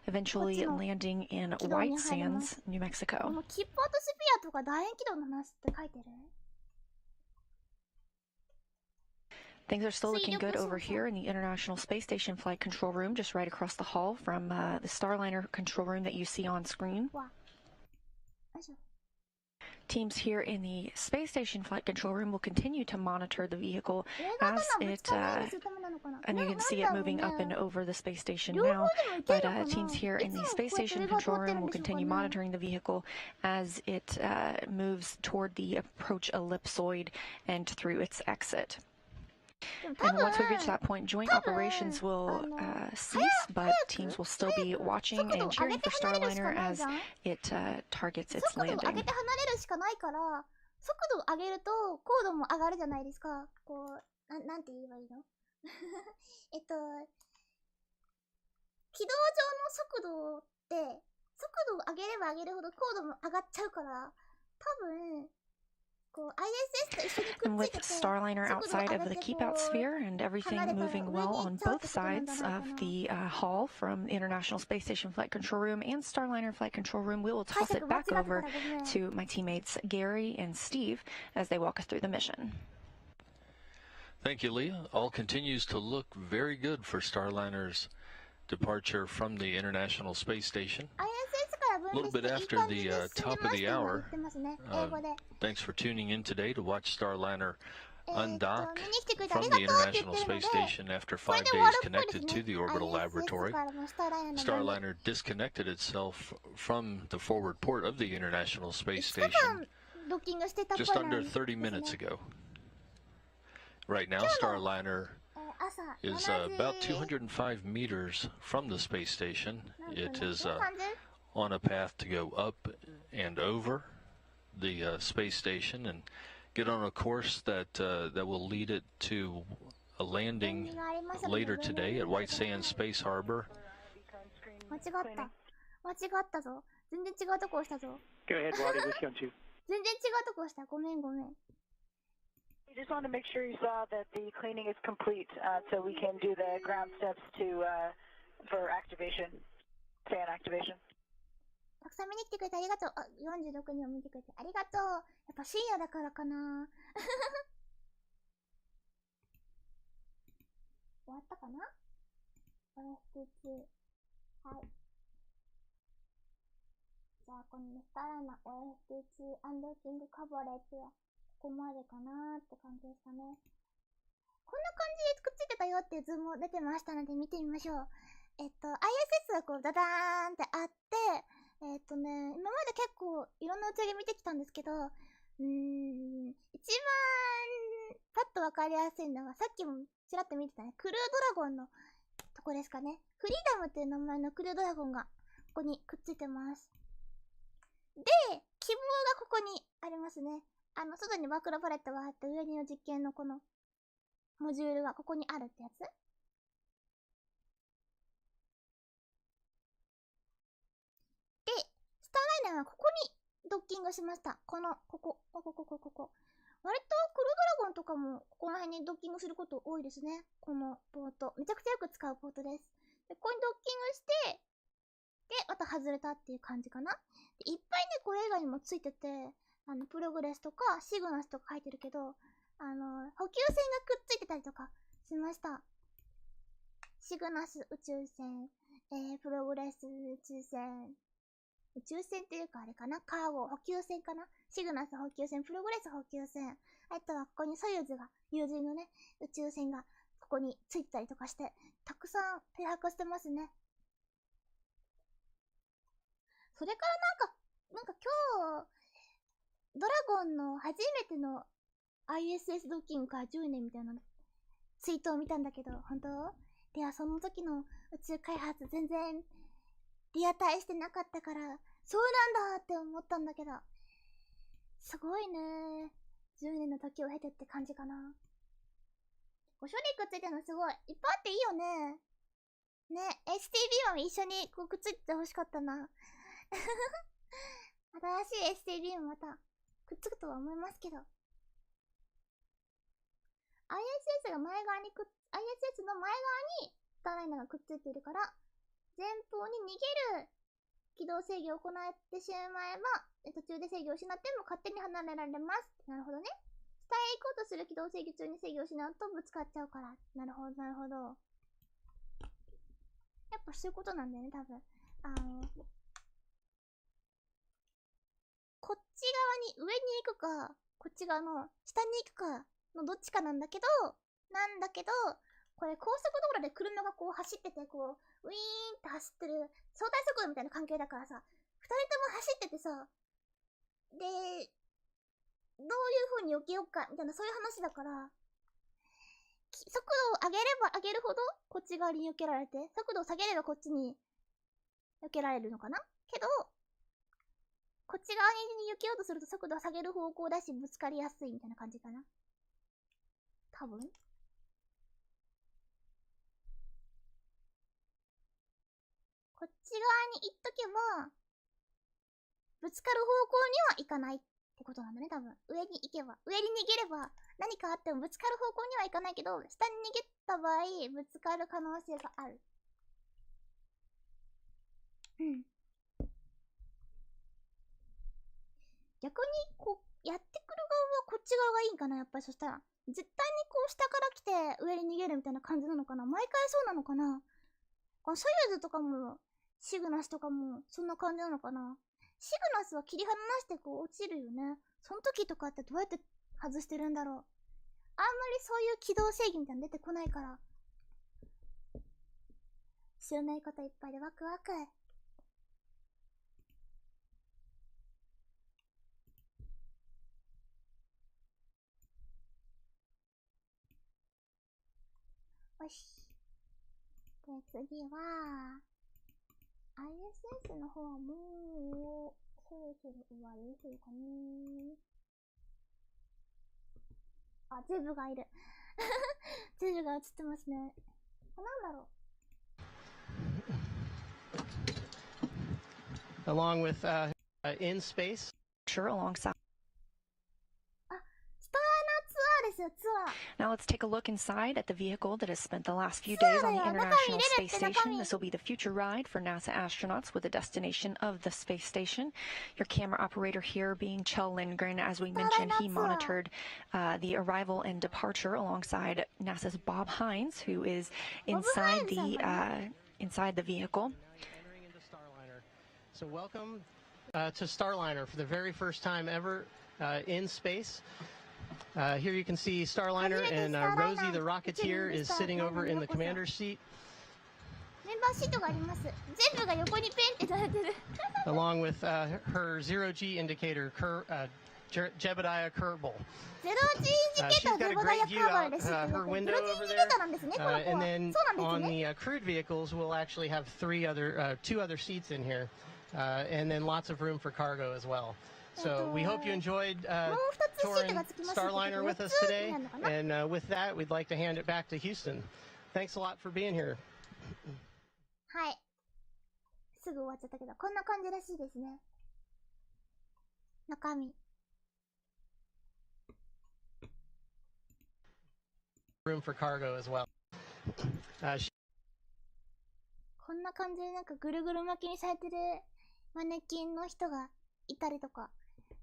eventually landing in White Sands, New Mexico. Things are still looking good over here in the International Space Station Flight Control Room, just right across the hall from the Starliner control room that you see on screen. Teams here in the Space Station Flight Control Room will continue to monitor the vehicle as it, and you can see it moving up and over the space station now, but teams here in the Space Station Control Room will continue monitoring the vehicle as it moves toward the approach ellipsoid and through its exit. And once we reach that point, joint operations will cease, but teams will still be watching and cheering for Starliner as it targets its landing. 速度を上げれば上げるほど高度も上がっちゃうから、多分 And with Starliner outside of the keep-out sphere and everything moving well on both sides of the hall from the International Space Station Flight Control Room and Starliner Flight Control Room, we will toss it back over to my teammates Gary and Steve as they walk us through the mission. Thank you, Leah. All continues to look very good for Starliner's departure from the International Space Station. A little bit after the top of the hour. Thanks for tuning in today to watch Starliner undock from the International Space Station after 5 days connected to the orbital laboratory. Starliner disconnected itself from the forward port of the International Space Station just under 30 minutes ago. Right now, Starliner is about 205 meters from the space station. It is on a path to go up and over the space station and get on a course that that will lead it to a landing later today at White Sands Space Harbor. Go ahead, Roddy, with you on two. We just wanted to make sure you saw that the cleaning is complete, so we can do the ground steps for activation, fan activation. たくさん見に来てくれてありがとう。あ、46人を見てくれてありがとう。やっぱ深夜だからかな。終わったかな？ OST2。はい。じゃあ、このスターライナー OST2 アンドーキングカバレッジはここまでかなーって感じですかね。こんな感じでくっついてたよっていう図も出てましたので見てみましょう。ISS がこうダダーンってあって、今まで結構いろんな打ち上げ見てきたんですけど、一番パッとわかりやすいのが、さっきもちらっと見てたね、クルードラゴンのとこですかね。フリーダムっていう名前のクルードラゴンがここにくっついてます。で、希望がここにありますね。外にマクロパレットがあって上にの実験のこのモジュールがここにあるってやつ。で、スターライナーはここにドッキングしました。ここ。割とクルードラゴンとかもここら辺にドッキングすること多いですね。このポート。めちゃくちゃよく使うポートです。で、ここにドッキングして、で、また外れたっていう感じかな。で、いっぱいね、これ以外にもついてて、プログレスとか、シグナスとか書いてるけど、補給船がくっついてたりとかしました。シグナス宇宙船、プログレス宇宙船っていうかあれかな、カーゴ補給船かな、シグナス補給船、プログレス補給船、あとはここにソユーズが、友人のね、宇宙船がここについてたりとかして、たくさん停泊してますね。それからなんか今日、ドラゴンの初めての ISS ドッキングから10年みたいなツイートを見たんだけど、本当？ではその時の宇宙開発全然リアタイしてなかったから、そうなんだって思ったんだけど、すごいね。10年の時を経てって感じかな。処理くっついてるのすごい。いっぱいあっていいよね。ね、STB も一緒にこうくっついてほしかったな。新しい STB もまたくっつくとは思いますけど。ISS の前側にスターライナーがくっついているから、前方に逃げる軌道制御を行ってしまえば、途中で制御を失っても勝手に離れられます。なるほどね。下へ行こうとする軌道制御中に制御を失うとぶつかっちゃうから。なるほど、なるほど。やっぱそういうことなんだよね、多分。こっち側に上に行くか、こっち側の下に行くかのどっちかなんだけど、これ高速道路で車がこう走ってて、こう、ウィーンって走ってる、相対速度みたいな関係だからさ、二人とも走っててさ、で、どういう風に避けようか、みたいなそういう話だから、速度を上げれば上げるほど、こっち側に避けられて、速度を下げればこっちに避けられるのかな？けど、こっち側に避けようとすると速度を下げる方向だし、ぶつかりやすいみたいな感じかな。多分。こっち側に行っとけば、ぶつかる方向には行かないってことなんだね、多分。上に行けば。上に逃げれば、何かあってもぶつかる方向には行かないけど、下に逃げた場合、ぶつかる可能性がある。うん。逆に、こう、やってくる側はこっち側がいいんかな、やっぱりそしたら。絶対にこう下から来て上に逃げるみたいな感じなのかな。毎回そうなのかな。このソユーズとかも、シグナスとかも、そんな感じなのかな。シグナスは切り離してこう落ちるよね。その時とかってどうやって外してるんだろう。あんまりそういう軌道制御みたいなの出てこないから。知らないこといっぱいでワクワク。よし。で、次は、ISS の方はもう、そろそろ終わりそうかね。あ、ゼブがいる。ゼブが映ってますね。なんだろう。Along with, in space. Sure, alongside. Now let's take a look inside at the vehicle that has spent the last few days on the International Space Station. This will be the future ride for NASA astronauts with a destination of the space station. Your camera operator here being Kjell Lindgren. As we mentioned, he monitored the arrival and departure alongside NASA's Bob Hines, who is inside the vehicle. So welcome to Starliner for the very first time ever in space. Here you can see Starliner, and Rosie the Rocketeer is sitting over in the commander's seat. Along with her zero-G indicator, Jebediah Kerbal. ゼロインジケーターゼボダイヤカーバルで知ってる。ゼロインジケーターなんですね、この子は。 And then そうなん on ですね。 the crewed vehicles, we'll actually have two other seats in here, and then lots of room for cargo as well. So we hope you enjoyed touring Starliner with us today, and with that, we'd like to hand it back to Houston. Thanks a lot for being here. はい。すぐ終わっちゃったけど、こんな感じらしいですね。中身。Room for cargo as well. こんな感じでなんかぐるぐる巻きにされてるマネキンの人がいたりとか、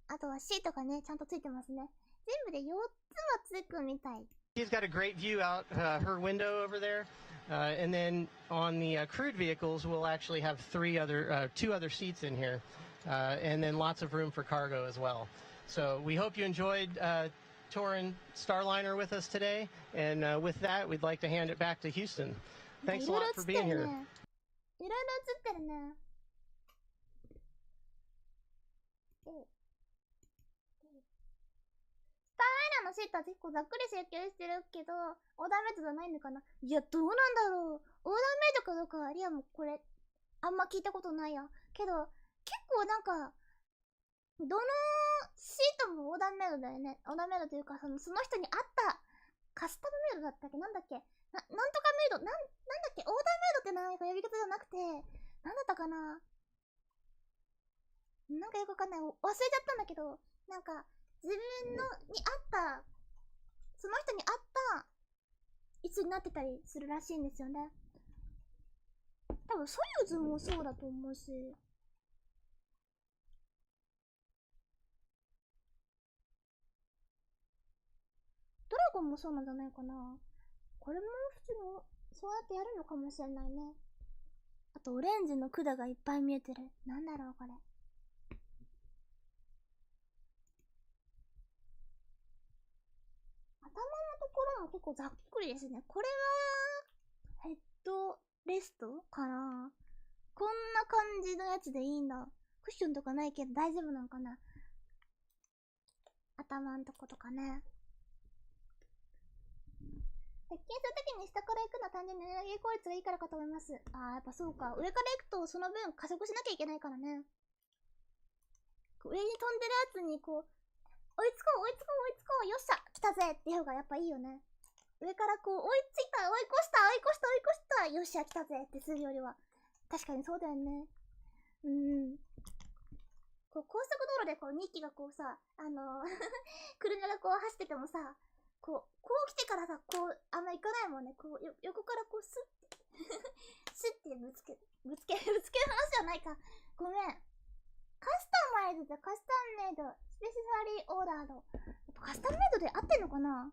あとはシートがね、ちゃんとついてますね。全部で4つはつくみたい。She's got a great view out her window over there. And then on the crewed vehicles, we'll actually have two other seats in here, and then lots of room for cargo as well. So we hope you enjoyed touring Starliner with us today, and with that, we'd like to hand it back to Houston. Thanks a lot for being here. いろいろ映ってるね。スターライナーのシートは結構ざっくり設計してるけど、オーダーメイドじゃないのかな。いや、どうなんだろう。オーダーメイドかどうかは、リアもこれ、あんま聞いたことないや。けど、結構なんか、どのシートもオーダーメイドだよね。オーダーメイドというか、その人に合ったカスタムメイドだったっけ、なんだっけ、なんとかメイド、なんだっけ、オーダーメイドってなんか呼び方じゃなくて、なんだったかな、なんかよくわかんない。忘れちゃったんだけど、なんか、自分のに合った、その人に合った椅子になってたりするらしいんですよね。多分ソユーズもそうだと思うし。ドラゴンもそうなんじゃないかな。これも普通の、そうやってやるのかもしれないね。あとオレンジの管がいっぱい見えてる。なんだろうこれ。頭のところも結構ざっくりですね。これは、ヘッドレストかな。こんな感じのやつでいいんだ。クッションとかないけど大丈夫なのかな。頭のとことかね。接近するときに下から行くのは単純にエネルギー効率がいいからかと思います。あー、やっぱそうか。上から行くとその分加速しなきゃいけないからね。上に飛んでるやつにこう、追いつこう、よっしゃ、来たぜっていう方がやっぱいいよね。上からこう、追いついた、追い越した、よっしゃ、来たぜってするよりは。確かにそうだよね。こう、高速道路でこう、2機がこうさ、車がこう走っててもさ、こう来てからさ、こう、あんま行かないもんね。こう、横からこう、スッて、スッてぶつける話じゃないか。ごめん。カスタマイズとカスタムメイド、スペシャリーオーダード。カスタムメイドで合ってんのかな？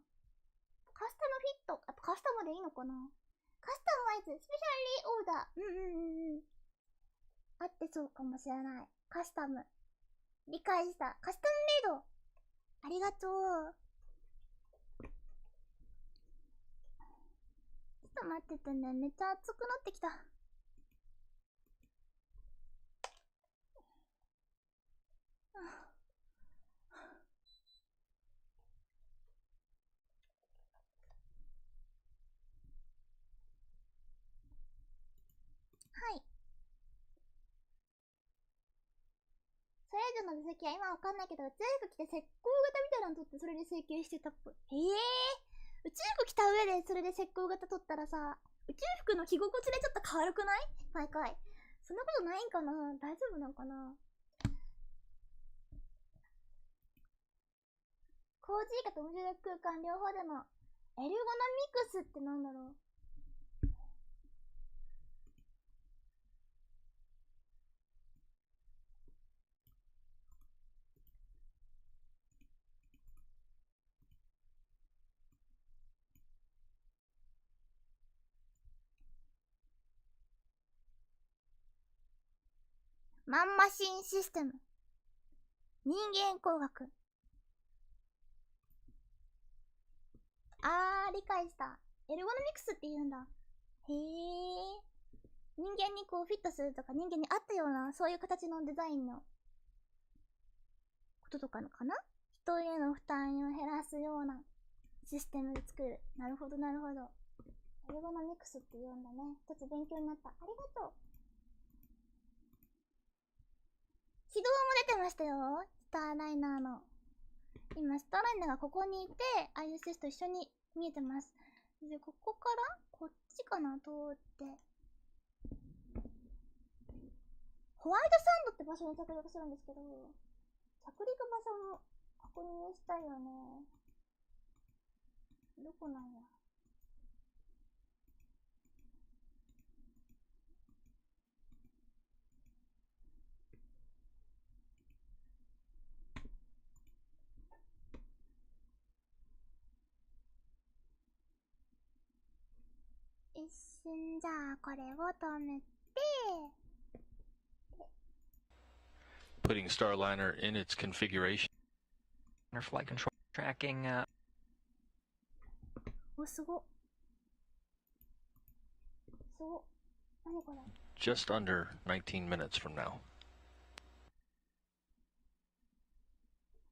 カスタムフィット、カスタムでいいのかな？カスタマイズ、スペシャリーオーダー。合ってそうかもしれない。カスタム。理解した。カスタムメイド。ありがとう。ちょっと待っててね。めっちゃ熱くなってきた。はい。それ以上の座席は今わかんないけど、宇宙服着て石膏型みたいなの撮ってそれで成形してたっぽい。宇宙服着た上でそれで石膏型撮ったらさ、宇宙服の着心地でちょっと変わるくない？毎回。そんなことないんかな？大丈夫なんかな？工事以下と無重力空間両方でのエルゴノミクスってなんだろう？マンマシンシステム。人間工学。理解した。エルゴノミクスって言うんだ。へー。人間にこうフィットするとか、人間に合ったような、そういう形のデザインのこととかのかな？人への負担を減らすようなシステムで作る。なるほどなるほど。エルゴノミクスって言うんだね。一つ勉強になった。ありがとう。起動も出てましたよ。スターライナーの。今、スターライナーがここにいて、ISS と一緒に見えてます。で、ここからこっちかな、通って。ホワイトサンドって場所に着陸するんですけど、着陸場所も確認したいよね。どこなんや。一瞬じゃあこれを止めて、Putting Starliner in its configuration. Flight control tracking. お、すごっ。すごっ。何これ。 Just under 19 minutes from now.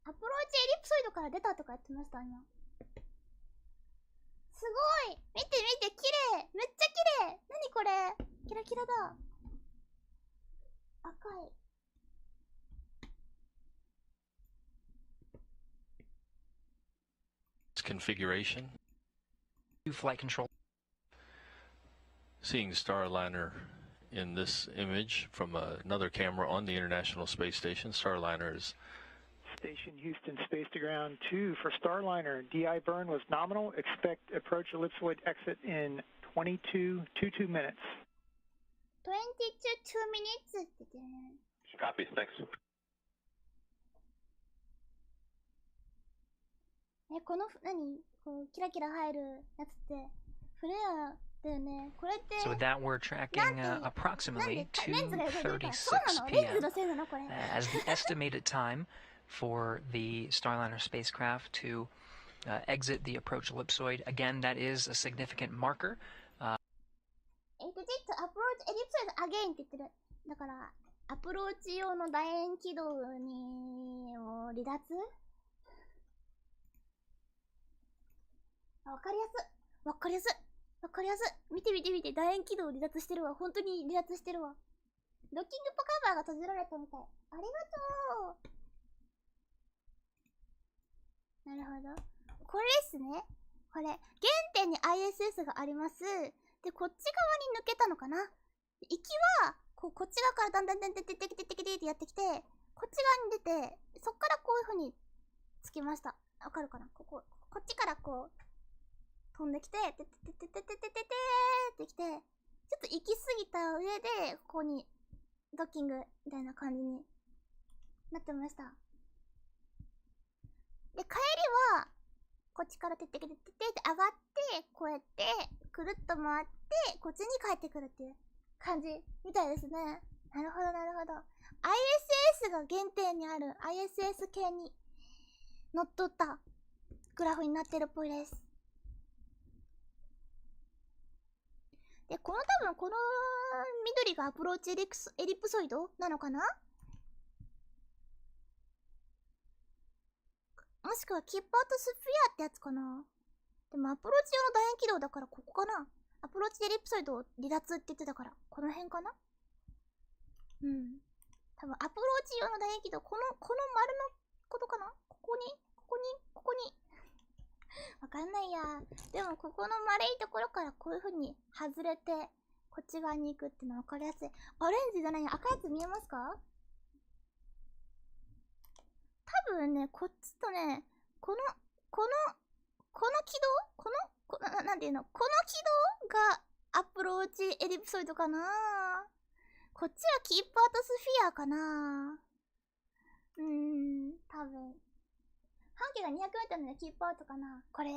アプローチエリプソイドから出たとかやってました今。すごい、見て見て、綺麗、めっちゃ綺麗。何これ、キラキラだ。赤い。Its configuration. Flight control. Seeing Starliner in this image from another camera on the International Space Station. Starliner is Station Houston, space to ground 2 for Starliner. DI burn was nominal. Expect approach ellipsoid exit in 22 minutes. 22 minutes って言ってるね。Copy, thanks. この何こうキラキラ入るやつってフレアだよね。これって So with that, we're tracking approximately 2:36 レンズのせいなのこれ。 as the estimated time for the Starliner spacecraft to exit the approach ellipsoid. Again, that is a significant marker. Exit approach ellipsoid again って言ってる。だからアプローチ用の楕円軌道に離脱。わかりやす。わかりやす。わかりやす。見て見て見て、楕円軌道離脱してるわ。本当に離脱してるわ。ドッキングカバーが閉じられたみたい。ありがとう。なるほど。これですね。これ、原点に ISS があります。で、こっち側に抜けたのかな。行きは、こっち側からだんだんってやってきて、こっち側に出て、そっからこういう風につきました。わかるかな。こっちからこう、飛んできて、ってきて、ちょっと行き過ぎた上で、ここにドッキングみたいな感じになってました。で、帰りは、こっちからてって上がって、こうやって、くるっと回って、こっちに帰ってくるっていう感じみたいですね。なるほど、なるほど。ISS が原点にある ISS 系に乗っ取ったグラフになってるっぽいです。で、多分この緑がアプローチエリプソイドなのかな？もしくはキープアウトスフィアってやつかな。でもアプローチ用の楕円軌道だからここかな。アプローチエリプソイドを離脱って言ってたから、この辺かな。うん。多分アプローチ用の楕円軌道、この丸のことかな。ここに。わかんないや。でもここの丸いところからこういう風に外れて、こっち側に行くってのはわかりやすい。オレンジじゃない、赤いやつ見えますか？多分ね、こっちとね、この軌道なんていうの、この軌道がアプローチエリプソイドかな。こっちはキープアウトスフィアかな。多分。半径が 200m のキープアウトかな。これ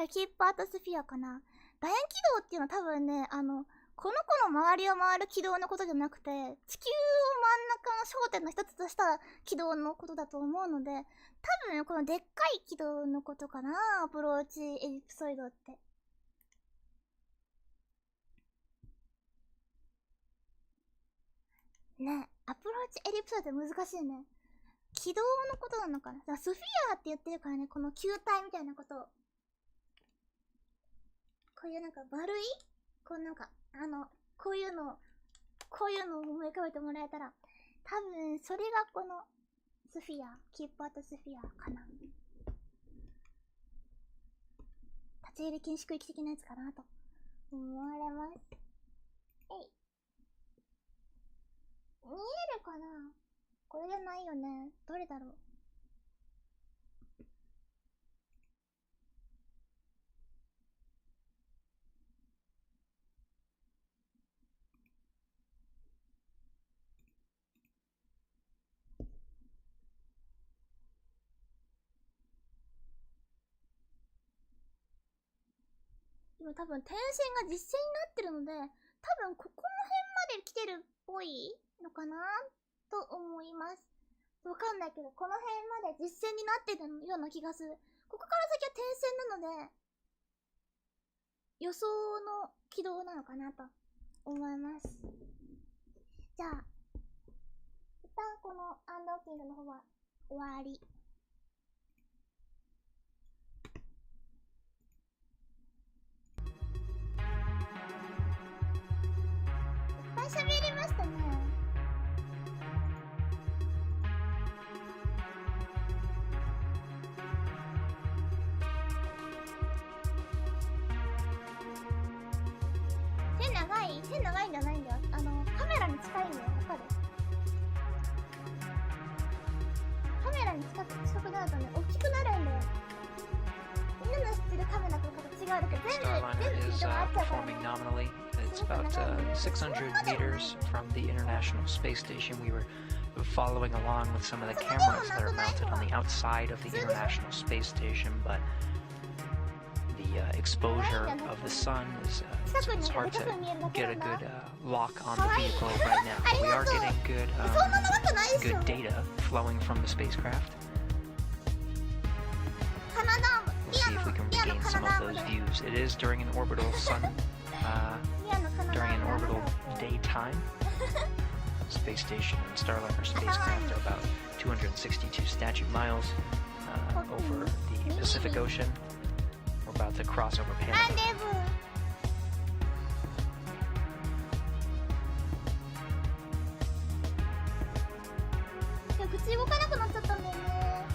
キープアウトスフィアかな。楕円軌道っていうのは多分ね、この子の周りを回る軌道のことじゃなくて、地球を真ん中の焦点の一つとした軌道のことだと思うので、多分このでっかい軌道のことかな、アプローチエリプソイドって。ね、アプローチエリプソイドって難しいね。キ軌道のことなのかな。スフィアって言ってるからね、この球体みたいなことを。こういうなんか丸いこうなんか、こういうのを思い浮かべてもらえたら、多分それがこのスフィア、キープアットスフィアかな。立ち入り禁止区域的なやつかなと思われます。見えるかな。これじゃないよね。どれだろう。今多分点線が実線になってるので、多分ここの辺まで来てるっぽいのかなと思います。わかんないけど、この辺まで実線になってるような気がする。ここから先は点線なので、予想の軌道なのかなと思います。じゃあ、一旦このアンドーキングの方は終わり。いっぱい喋りましたね。手長いんじゃないんだよ。カメラに近いんだよ。わかる？カメラに近くなるとね、大きくなるんだよ。みんなの知ってるカメラとかと違うだけど、全部フィードがあっちゃうからね。It's about 600 meters from the International Space Station. We were following along with some of the cameras that are mounted on the outside of the International Space Station, but the exposure of the sun is it's hard to get a good lock on the vehicle right now. But we are getting good data flowing from the spacecraft. We'll see if we can regain some of those views. It is during an orbital daytime. Space Station and Starliner spacecraft are about 262 statute miles over the Pacific Ocean. We're about to cross over Panama. 口動かなくなっちゃったんだよね。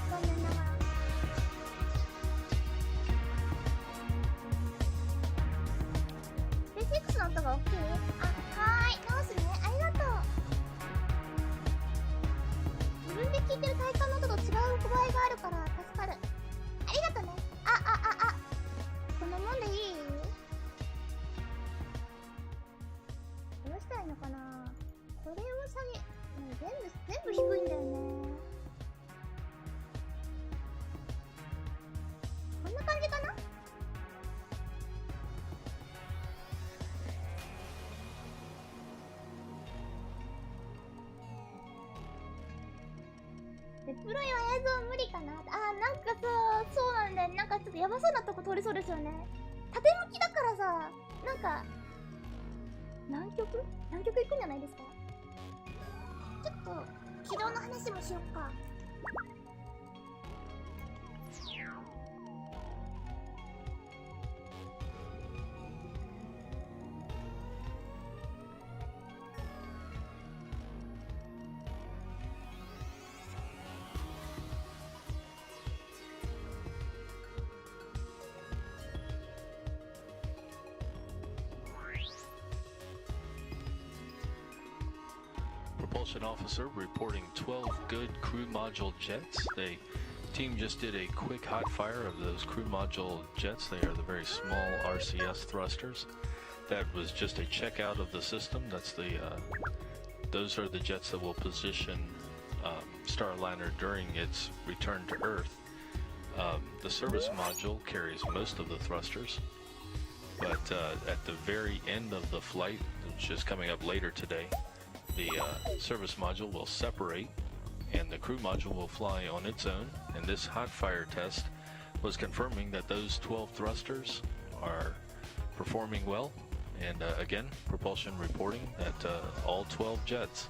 残念ながら。SpaceX の音が大きい？はーい、直すね。ありがとう。自分で聞いてる体感の音と違う場合があるから助かる。ありがとね。こんなもんでいい？どうしたらいいのかな。これを下げ、全部低いんだよね。こんな感じかな。デプロイは映像無理かな。なんかさ、そうなんだよね。なんかちょっとヤバそうなとこ通りそうですよね。縦向きだからさ、なんか南極行くんじゃないですか。ちょっと軌道の話もしよっか。Propulsion officer reporting 12 good crew module jets. The team just did a quick hot fire of those crew module jets. They are the very small RCS thrusters. That was just a check out of the system. That's the those are the jets that will position Starliner during its return to Earth. The service module carries most of the thrusters, but at the very end of the flight, which is coming up later today, the service module will separate and the crew module will fly on its own. And this hot fire test was confirming that those 12 thrusters are performing well. And again, propulsion reporting that all 12 jets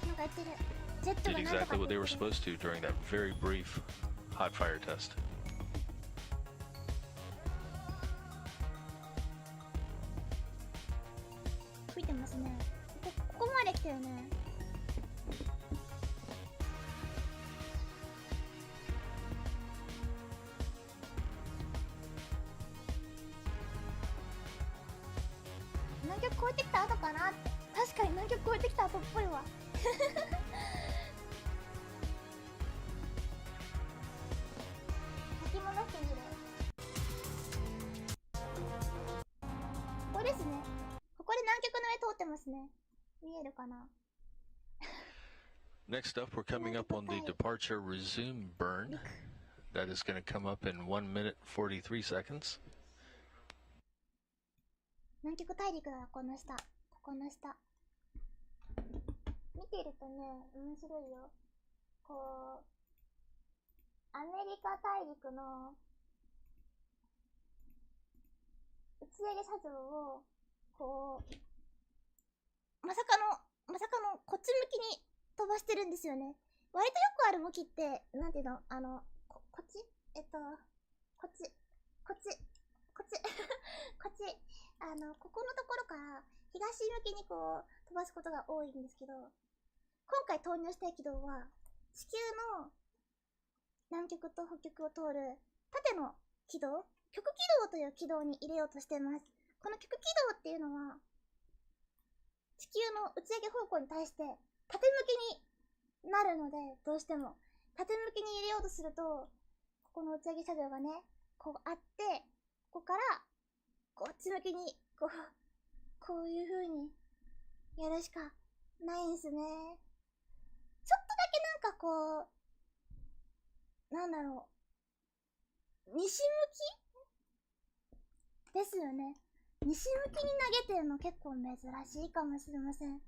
did exactly what they were supposed to during that very brief hot fire test. 吹いてますね。ここまで来たよね。南極越えてきた後かなって。確かに南極越えてきた後っぽいわ。先物付近で。ここですね。ここで南極の上通ってますね。見えるかな。Next up, we're coming up on the departure resume burn. That is going to come up in 1 minute 43 seconds. 南極大陸だ、この下。ここの下。見てるとね、面白いよ。こう、アメリカ大陸の打ち上げ車上を、こう、まさかのこっち向きに飛ばしてるんですよね。割とよくある向きって、なんていうの、こっちこっち、こっち、こっち、こっち、ここのところから東向きにこう飛ばすことが多いんですけど、今回投入したい軌道は、地球の南極と北極を通る縦の軌道、極軌道という軌道に入れようとしています。この極軌道っていうのは、地球の打ち上げ方向に対して縦向きになるので、どうしても縦向きに入れようとすると、ここの打ち上げ車両がね、こうあって、ここからこっち向きにこういう風にやるしかないんすね。ちょっとだけなんかこう、なんだろう、西向きですよね。西向きに投げてるの結構珍しいかもしれません。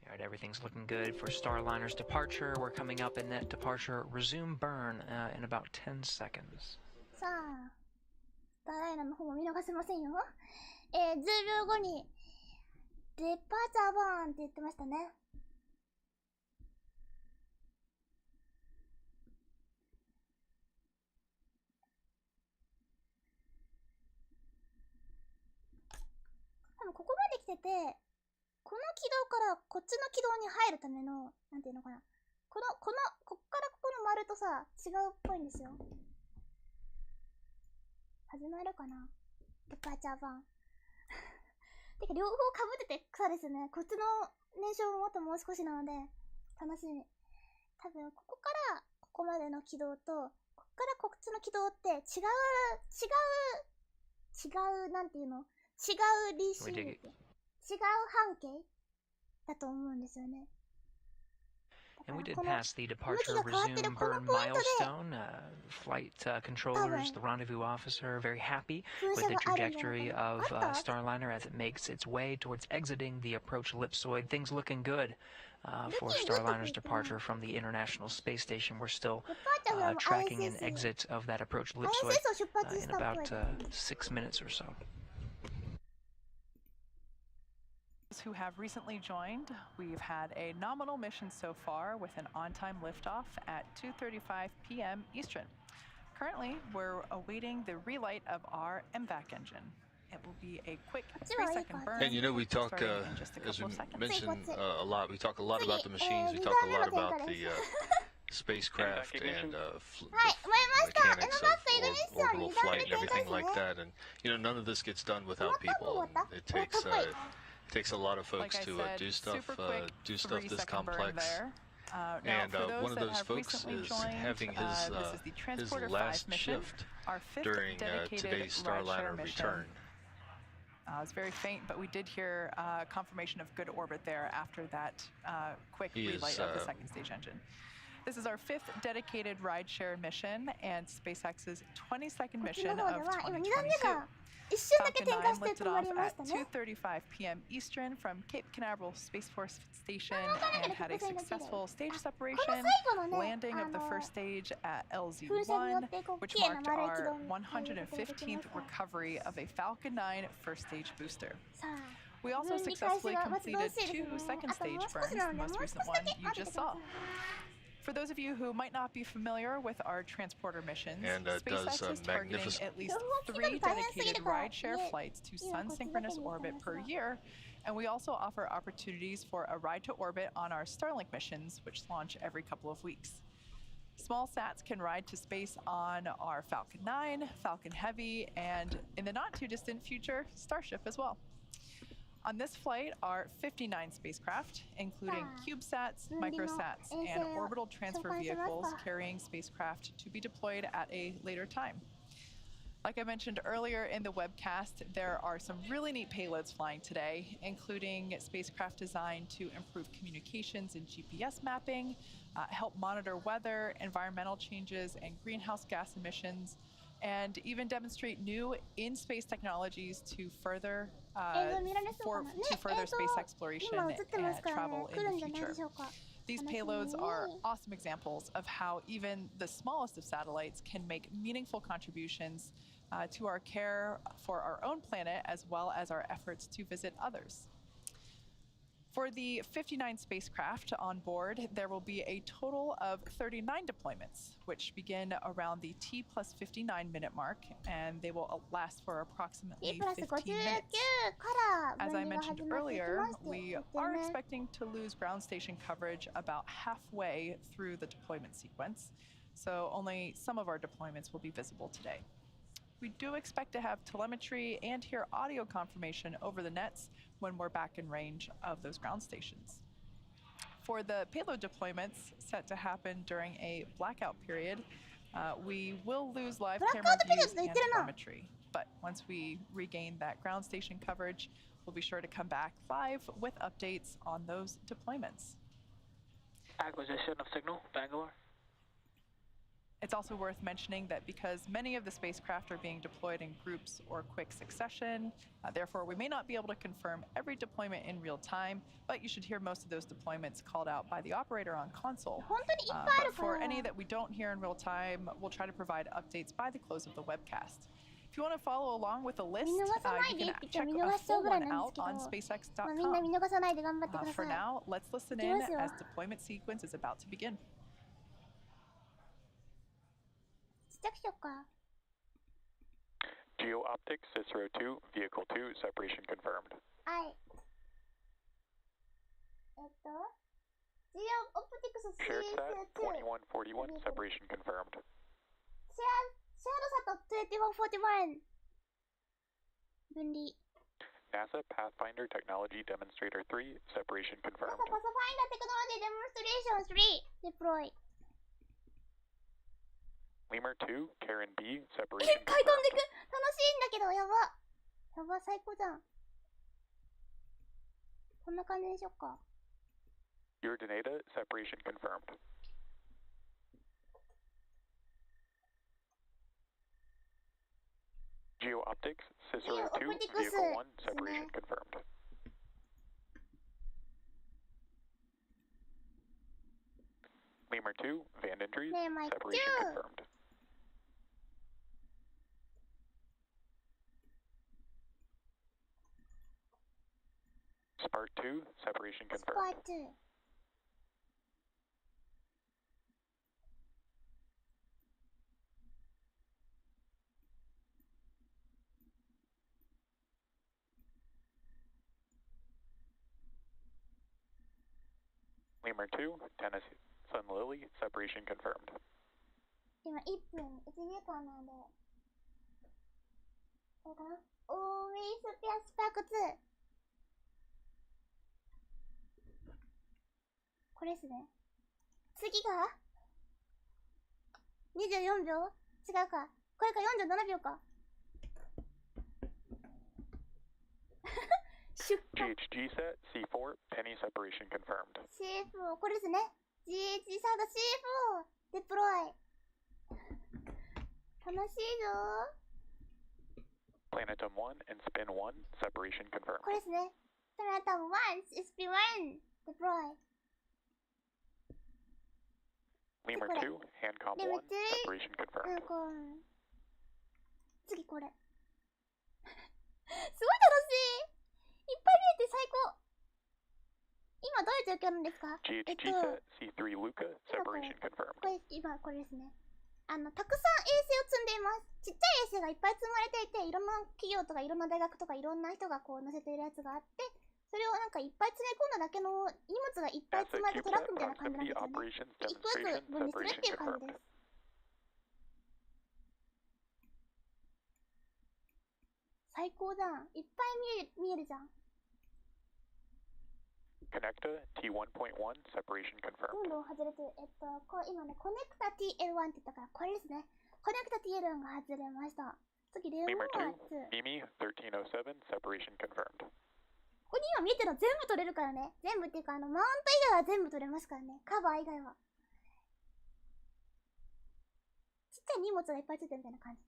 Alright, everything's looking good for Starliner's departure. We're coming up in that departure resume burn in about 10 seconds. さあ、スターライナーの方も見逃せませんよ。10秒後にデパーチャーバーンって言ってましたね。多分ここまで来てて、この軌道からこっちの軌道に入るための、なんていうのかな。こっからここの丸とさ、違うっぽいんですよ。始まるかな？デパーチャーバーン。てか、両方被ってて草ですね。こっちの燃焼もあともう少しなので、楽しみ。多分、ここからここまでの軌道と、こっからこっちの軌道って違う、なんていうの？違う理数。違う半径だと思うんですよね。And we did pass the departure resume burn milestone. Flight controllers, the rendezvous officer, very happy with the trajectory of Starliner as it makes its way towards exiting the approach ellipsoid. Things looking good for Starliner's departure from the International Space Station. We're still tracking an exit of that approach ellipsoid in about 6 minutes or so. Who have recently joined, we've had a nominal mission so far with an on-time liftoff at 2:35 p.m. Eastern. Currently, we're awaiting the relight of our MVAC engine. It will be a quick 3-second burn. And you know, we talk, as we mentioned a lot, we talk a lot about the machines, we talk a lot about the spacecraft and mechanics of orbital flight and everything like that. And, you know, none of this gets done without people. It takes a lot of folks to do stuff this complex. And one of those folks is having his last shift during today's Starliner return. It's very faint, but we did hear confirmation of good orbit there after that quick relight of the second stage engine. This is our 5th dedicated rideshare mission and SpaceX's 22nd mission of 2022. Falcon9 lifted off at 2:35 p.m. Eastern from Cape Canaveral Space Force Station and had a successful stage separation, landing of the first stage at LZ1, which marked our 115th recovery of a Falcon 9 first stage booster. We also successfully completed 2 second stage burns, the most recent one you just saw. For those of you who might not be familiar with our transporter missions, SpaceX is targeting at least 3 dedicated rideshare flights to sun-synchronous orbit per year, and we also offer opportunities for a ride to orbit on our Starlink missions, which launch every couple of weeks. Small sats can ride to space on our Falcon 9, Falcon Heavy, and in the not-too-distant future, Starship as well. On this flight are 59 spacecraft, including CubeSats, microsats, and orbital transfer vehicles carrying spacecraft to be deployed at a later time. Like I mentioned earlier in the webcast, there are some really neat payloads flying today, including spacecraft designed to improve communications and GPS mapping, help monitor weather, environmental changes, and greenhouse gas emissions, and even demonstrate new in-space technologies to further space exploration and travel in the future. These payloads are awesome examples of how even the smallest of satellites can make meaningful contributions to our care for our own planet, as well as our efforts to visit others. For the 59 spacecraft on board, there will be a total of 39 deployments, which begin around the T+59 minute mark, and they will last for approximately 15 minutes. As I mentioned earlier, we are expecting to lose ground station coverage about halfway through the deployment sequence, so only some of our deployments will be visible today. We do expect to have telemetry and hear audio confirmation over the nets when we're back in range of those ground stations. For the payload deployments set to happen during a blackout period, we will lose live camera views and telemetry. But once we regain that ground station coverage, we'll be sure to come back live with updates on those deployments. Acquisition of signal, Bangalore. It's also worth mentioning that because many of the spacecraft are being deployed in groups or quick succession, therefore we may not be able to confirm every deployment in real time, but you should hear most of those deployments called out by the operator on console. But for any that we don't hear in real time, we'll try to provide updates by the close of the webcast. If you want to follow along with the list, you can check a full one out on SpaceX.com. For now, let's listen in as deployment sequence is about to begin. Geo Optics, Cicero 2, Vehicle 2, separation confirmed. Shared sat, 2141, separation confirmed. NASA Pathfinder Technology Demonstrator 3, separation confirmed. Lemur 2, Karen B, separation confirmed. Urdaneta, separation confirmed. Geo Optics, Cicero 2, Vehicle 1, separation confirmed. Lemur 2, Vandendries, separation confirmed. Spart 2, separation confirmed. Lemur 2, Tennessee Sun Lily, separation confirmed. 今1分1時間なんでこれかなオーウェイスペアスパーク2これですね次が24秒違うかこれか47秒か出荷 GHG set, C4, Penny separation confirmed. C4 これですね GHG サード C4 デプロイ楽しいぞ Planetum 1 and Spin 1, separation confirmed. これですね Planetum 1 Spin 1 デプロイ Lemur 2, Handcom 1, separation confirmed. 次これすごい楽しい見えて最高。今どういう状況なんですか？ GHG set C3 Luca, separation confirmed. 今これですね。たくさん衛星を積んでいます。ちっちゃい衛星がいっぱい積まれていて、いろんな企業とかいろんな大学とかいろんな人がこう乗せているやつがあって、それをなんかいっぱい詰め込んだだけの荷物がいっぱい積まれたトラックみたいな感じなんですよね。一個ずつ分離するっていう感じです。最高じゃん。いっぱい見えるじゃん。Connecta T1.1, separation confirmed. どんどん外れてる。今ね、コネクタ TL1 って言ったから、これですね。コネクタ TL1 が外れました。次、レモン2。Mimi 1307, separation confirmed. ここに今見えてるの全部取れるからね。全部っていうか、マウント以外は全部取れますからね。カバー以外は。ちっちゃい荷物がいっぱいついてるみたいな感じ。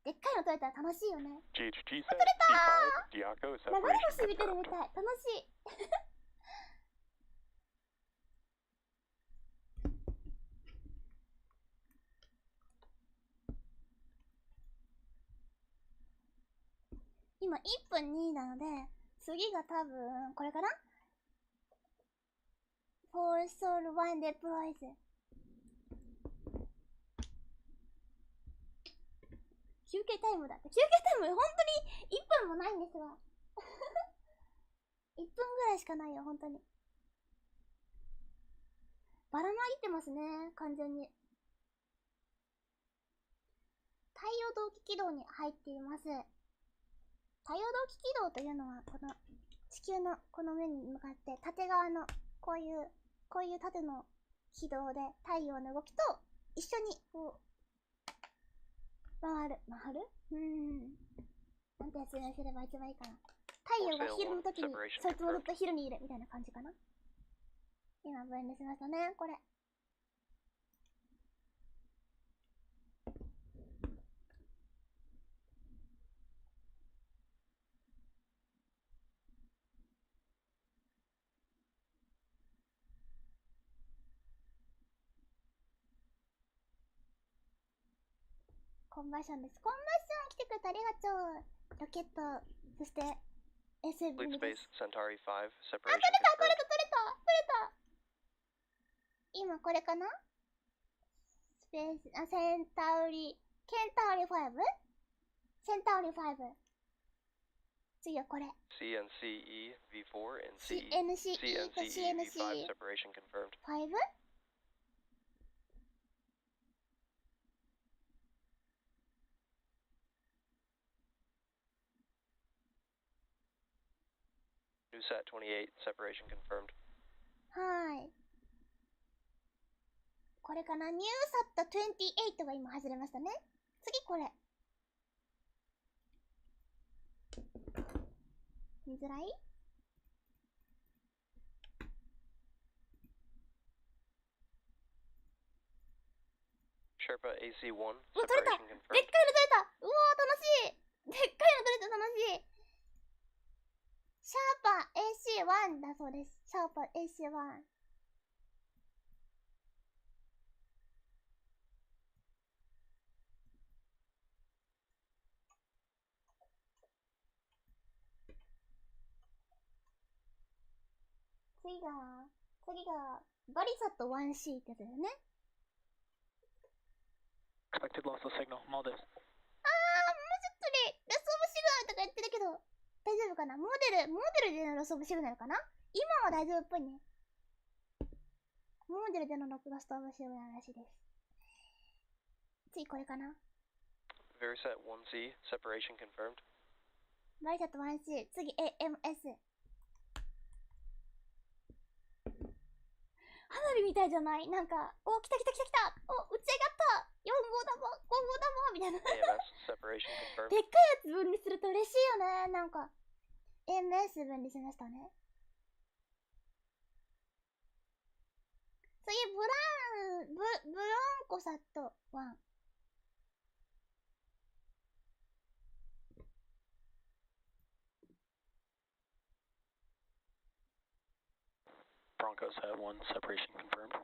でっかいの取れたら楽しいよね。GHG set 取れたー！ Diaco, 流 separation れ星見てる confirmed. みたい。楽しい。今1分2なので、次が多分、これかな？ 4 Sol 1 Deploys。休憩タイムだって。休憩タイム本当に1分もないんですが。1分ぐらいしかないよ、本当に。ばらまいてますね、完全に。太陽同期軌道に入っています。太陽同期軌道というのは、この地球のこの面に向かって縦側のこういう縦の軌道で太陽の動きと一緒にこう回るなんて説明すれば一番いいかな。太陽が昼の時にそいつもずっと昼にいるみたいな感じかな。今分離しましたね、これ。コンバーションです。コンバーション来てくれてありがとう。ロケット、そして SF 分離です。Space Centauri 5 separation 取れた。今これかな？スペース、センタウリ 5？ センタウリ5。次はこれ。CNCE V4 and CNCE と CNCE V5 separation confirmed. 5？ Newsat 28 separation confirmed. はい。これかな？ニューサット28が今外れましたね。次これ。見づらいSherpa AC1 うわ、取れた！ separation でっ confirmed. かいの取れた！うわー、楽しい！でっかいの取れた、楽しい！シャーパー AC1 だそうです。シャーパー AC1。次が、バリサット 1C ってやつだよね。Expected loss of signal, Malです。もうちょっとで、ロスオブシグナルとか言ってるけど、大丈夫かな？モデルでのロスオブシグナルかな？今は大丈夫っぽいね。モデルでのロスオブシグナルらしいです。次これかな？ Verisat 1C separation confirmed. バリサット 1C、次 AMS。花火みたいじゃない？なんか、お、来た！お、打ち上がった！ 4号玉みたいな。AMS separation confirmed. でっかいやつ分離すると嬉しいよね。なんか、AMS 分離しましたね。次、ブロンコサット1。Broncos had 1 separation confirmed.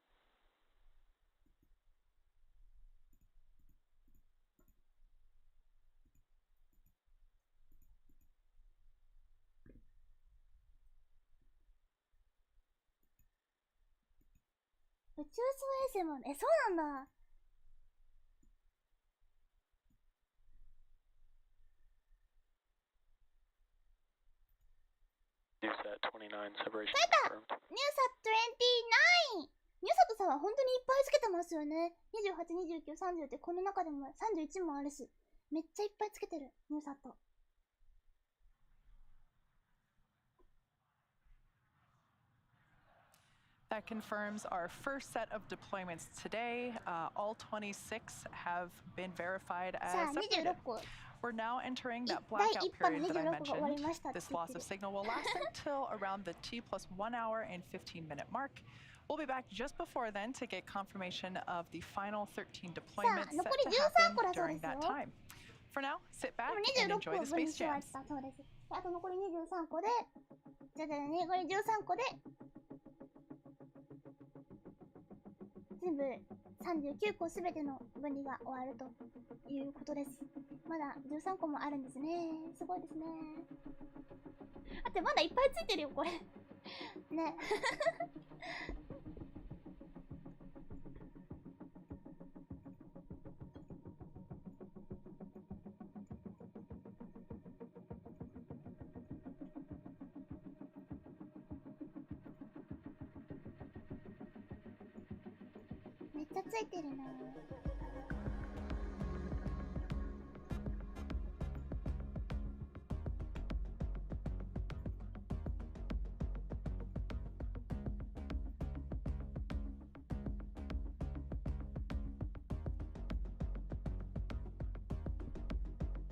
宇宙送衛星も、そうなんだ。NewSat 29 separation 出た confirmed. NewSat 29! ニューサットさんは本当にいっぱいつけてますよね。28、29、30ってこの中でも31もあるし、めっちゃいっぱいつけてる、ニューサット。That confirms our first set of deployments today. All 26 have been verified as separated. We're now entering that blackout period that I mentioned. This loss of signal will last until around the T+1 hour and 15-minute mark. We'll be back just before then to get confirmation of the final 13 deployments set to happen during that time. For now, sit back and enjoy the space jams. あと残り23個で、残り13個で、全部39個すべての分離が終わるということです。まだ13個もあるんですね。すごいですね。だってまだいっぱいついてるよ、これ。ね。めっちゃついてるな。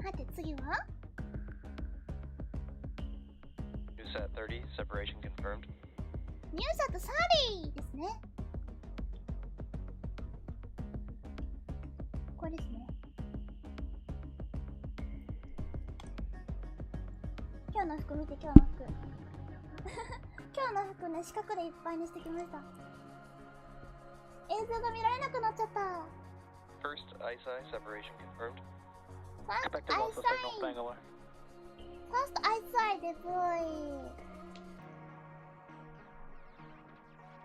さて次は NewSat 30 separation confirmed. ニューサットサリーですね。これですね。今日の服見て、今日の服。今日の服ね、四角でいっぱいにしてきました。映像が見られなくなっちゃった。First ISI separation confirmed. First Expected loss of signal ISI Bangalore. First ISI deploy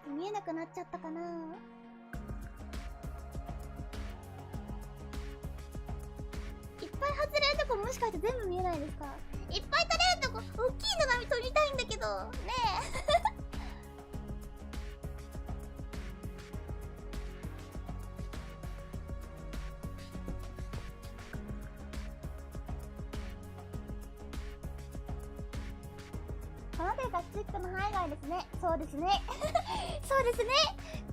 見えなくなっちゃったかな。いっぱい外れるとこもしかして全部見えないですか？いっぱい取れるとこ、大きいのが撮りたいんだけどねえ。この手がチェックの範囲外ですね。そうですね。そうですね。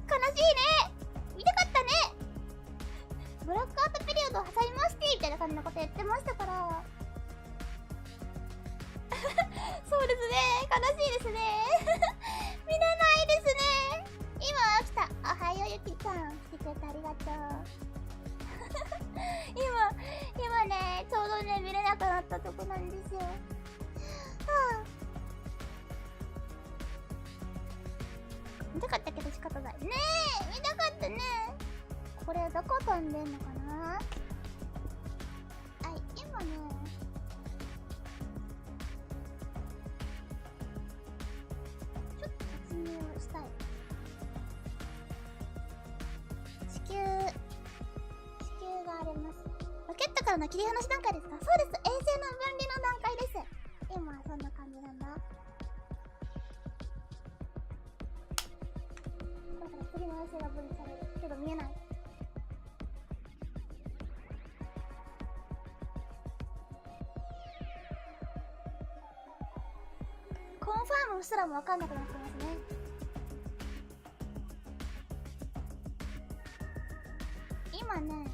悲しいね。見たかったね。ブラックアウトピリオドを挟みましてみたいな感じのこと言ってましたから。そうですね。悲しいですね。見れないですね。今来た。おはようゆきちゃん。来てくれてありがとう。今ね、ちょうどね、見れなくなったとこなんですよ。はぁ。見たかったけど仕方ない。ねえ、見たかったね。これどこ飛んでんのかな。はい、今ね。ちょっと説明をしたい。地球があります。ロケットからの切り離し段階ですか？そうです。衛星の分離の段階です。今はそんな感じなんだ。次の衛星が分離されるけど見えない。コンファームすらも分かんなくなってますね。今ね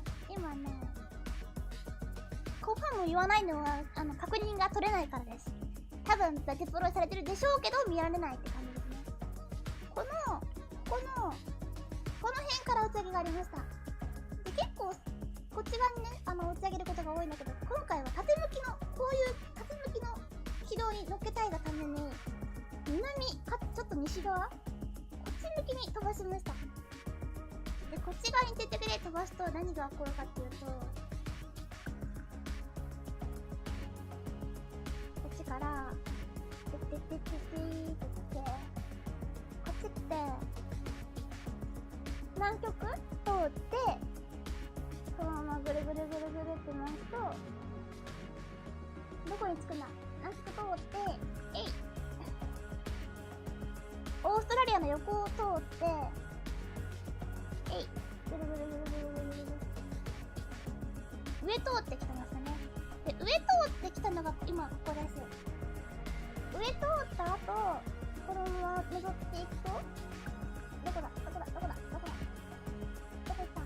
コンファームを言わないのは確認が取れないからです。多分デプロイされてるでしょうけど見られないって感じですね。この辺から打ち上げがありました。で結構こっち側にね打ち上げることが多いんだけど、今回は縦向きのこういう縦向きの軌道に乗っけたいがためにちょっと西側こっち向きに飛ばしました。でこっち側に徹底で飛ばすと何が起こるかっていうと、こっちからてってこっちって南極通って、そのままぐるぐるぐるぐるって回すと、どこに着くんだ？南極通って、オーストラリアの横を通って、ぐるぐるぐるぐるぐるぐる。上通ってきてましたね。で、上通ってきたのが今ここです。上通った後、このまま覗っていくと、どこだどこだどこだどこだどこ行った？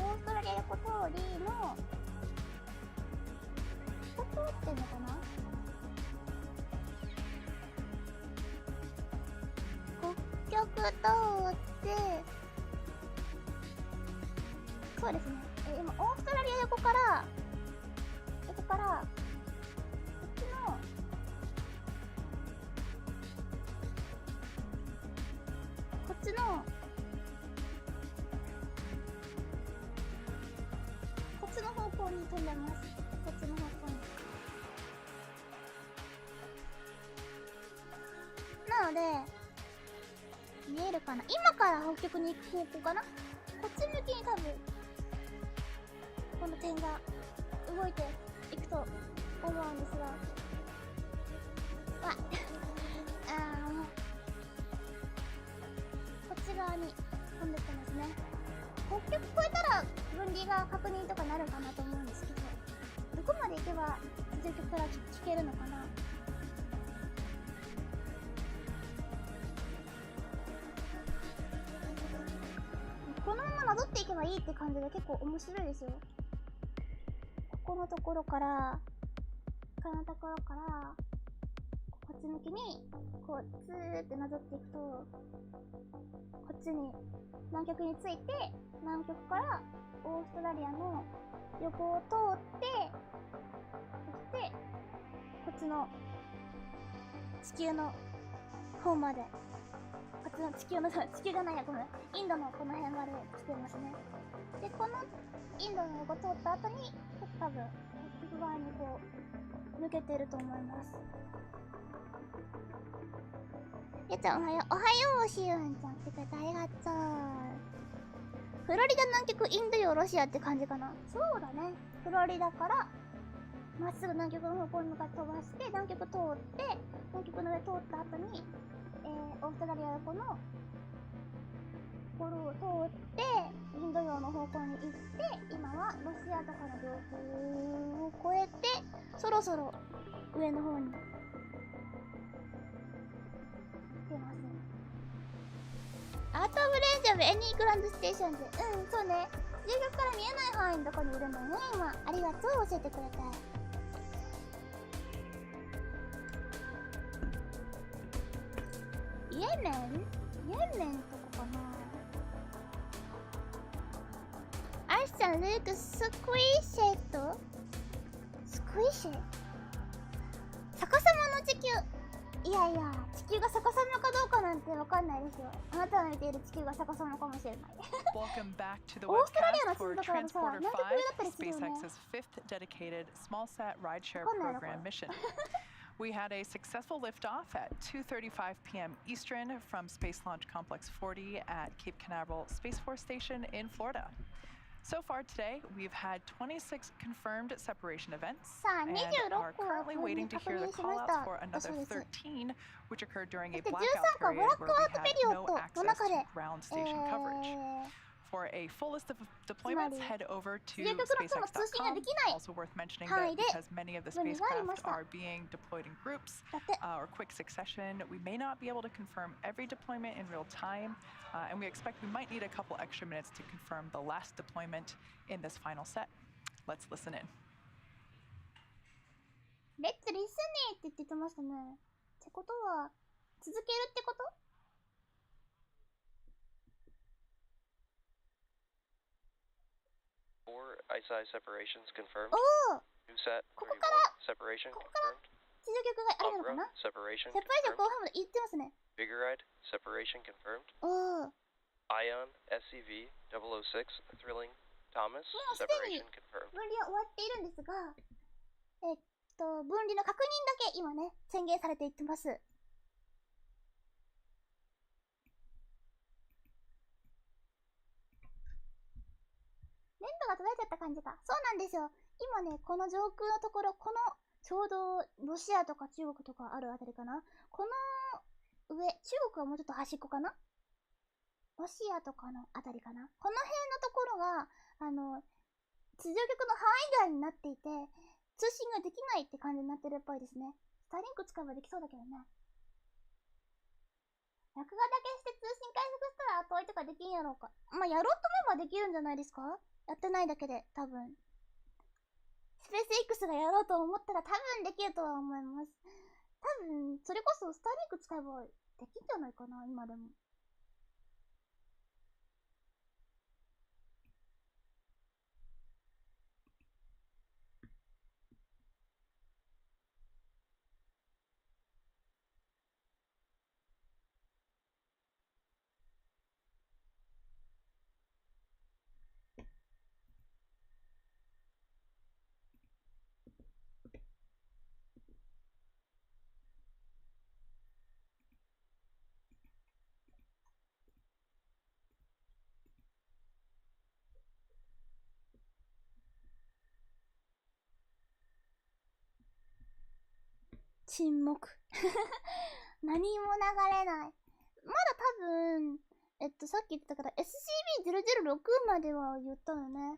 オーストラリア横通りの、ここ通ってんのかな？北極通って、そうですね。今、オーストラリア横から、こっちの、こっちの方向に飛んでます。こっちの方向に。なので、見えるかな？今から北極に行く方向かな？こっち向きに多分、この点が動いていくと思うんですが、こっち側に飛んでってますね。北極越えたら分離が確認とかなるかなと思うんですけど、どこまで行けば地上局から聞けるのかな。このままなぞっていけばいいって感じで結構面白いですよ。このところから、こっち向きに、こう、ツーってなぞっていくと、こっちに、南極に着いて、南極からオーストラリアの横を通って、そして、こっちの地球の方まで、こっちの地球じゃないや、ごめん。インドのこの辺まで来てますね。で、このインドの横通った後に、多分、北側にこう、抜けてると思います。やっちゃんおはよう。おはよう、しゆんちゃん。来てくれてありがとう。フロリダ、南極、インド洋、ロシアって感じかな。そうだね。フロリダから、まっすぐ南極の方向に向かって飛ばして、南極通って、南極の上通った後に、オーストラリア横の、ところを通って、インド洋の方向に行って、今はロシアとかの領空を越えて、そろそろ上の方に来てますね。アートオブレンジオブエニーグランドステーションで、そうね。地上から見えない範囲のとこにいるんだよね、今。ありがとう、教えてくれて。イエメンとかかな。アイスちゃん、ルーク、スクイーシェット？スクイーシェ？逆さまの地球。いやいや、地球が逆さまかどうかなんてわかんないですよ。あなたの見ている地球が逆さまかもしれない。Welcome back to the オーストラリアの webcast 地図 for だからさ、南極上だったり Transporter5, するよね。 SpaceX's fifth dedicated small-sat rideshare わかんないのこれ。 program mission. We had a successful liftoff at 2:35 p.m. Eastern from Space Launch Complex 40 at Cape Canaveral Space Force Station in Florida. So far today, we've had 26 confirmed separation events and are currently waiting to hear the callouts for another 13, which occurred during a blackout period where we had no access to ground station coverage. For a full list of deployments, head over to SpaceX.com. Also worth mentioning that because many of the spacecraft are being deployed in groups or quick succession, we may not be able to confirm every deployment in real time, and we expect we might need a couple extra minutes to confirm the last deployment in this final set. Let's listen in. Let's listen it って言ってましたね。ってことは、続けるってこと？ 4 ISI separations confirmed. おお、 New set ここ 31 separation から confirmed. 地上局があるのかな？ separation セパレーション confirmed. 後半まで言ってますね。 Vigoride separation confirmed. おお、 Ion SCV 006 Thrilling Thomas もうすでに separation confirmed. 分離は終わっているんですが、分離の確認だけ今ね、宣言されていってます。電波が途絶えちゃった感じか。そうなんですよ。今ね、この上空のところ、このちょうどロシアとか中国とかあるあたりかな。この上、中国はもうちょっと端っこかな。ロシアとかのあたりかな。この辺のところが、地上局の範囲外になっていて、通信ができないって感じになってるっぽいですね。スターリンク使えばできそうだけどね。録画だけして通信回復したら後追いとかできんやろうか。まあ、やろうと思えばできるんじゃないですか？やってないだけで、多分。SpaceX がやろうと思ったら多分できるとは思います。多分、それこそスターリンク使えばできんじゃないかな、今でも。沈黙。何も流れない。まだ多分、さっき言ってたから SCB-006 までは言ったよね。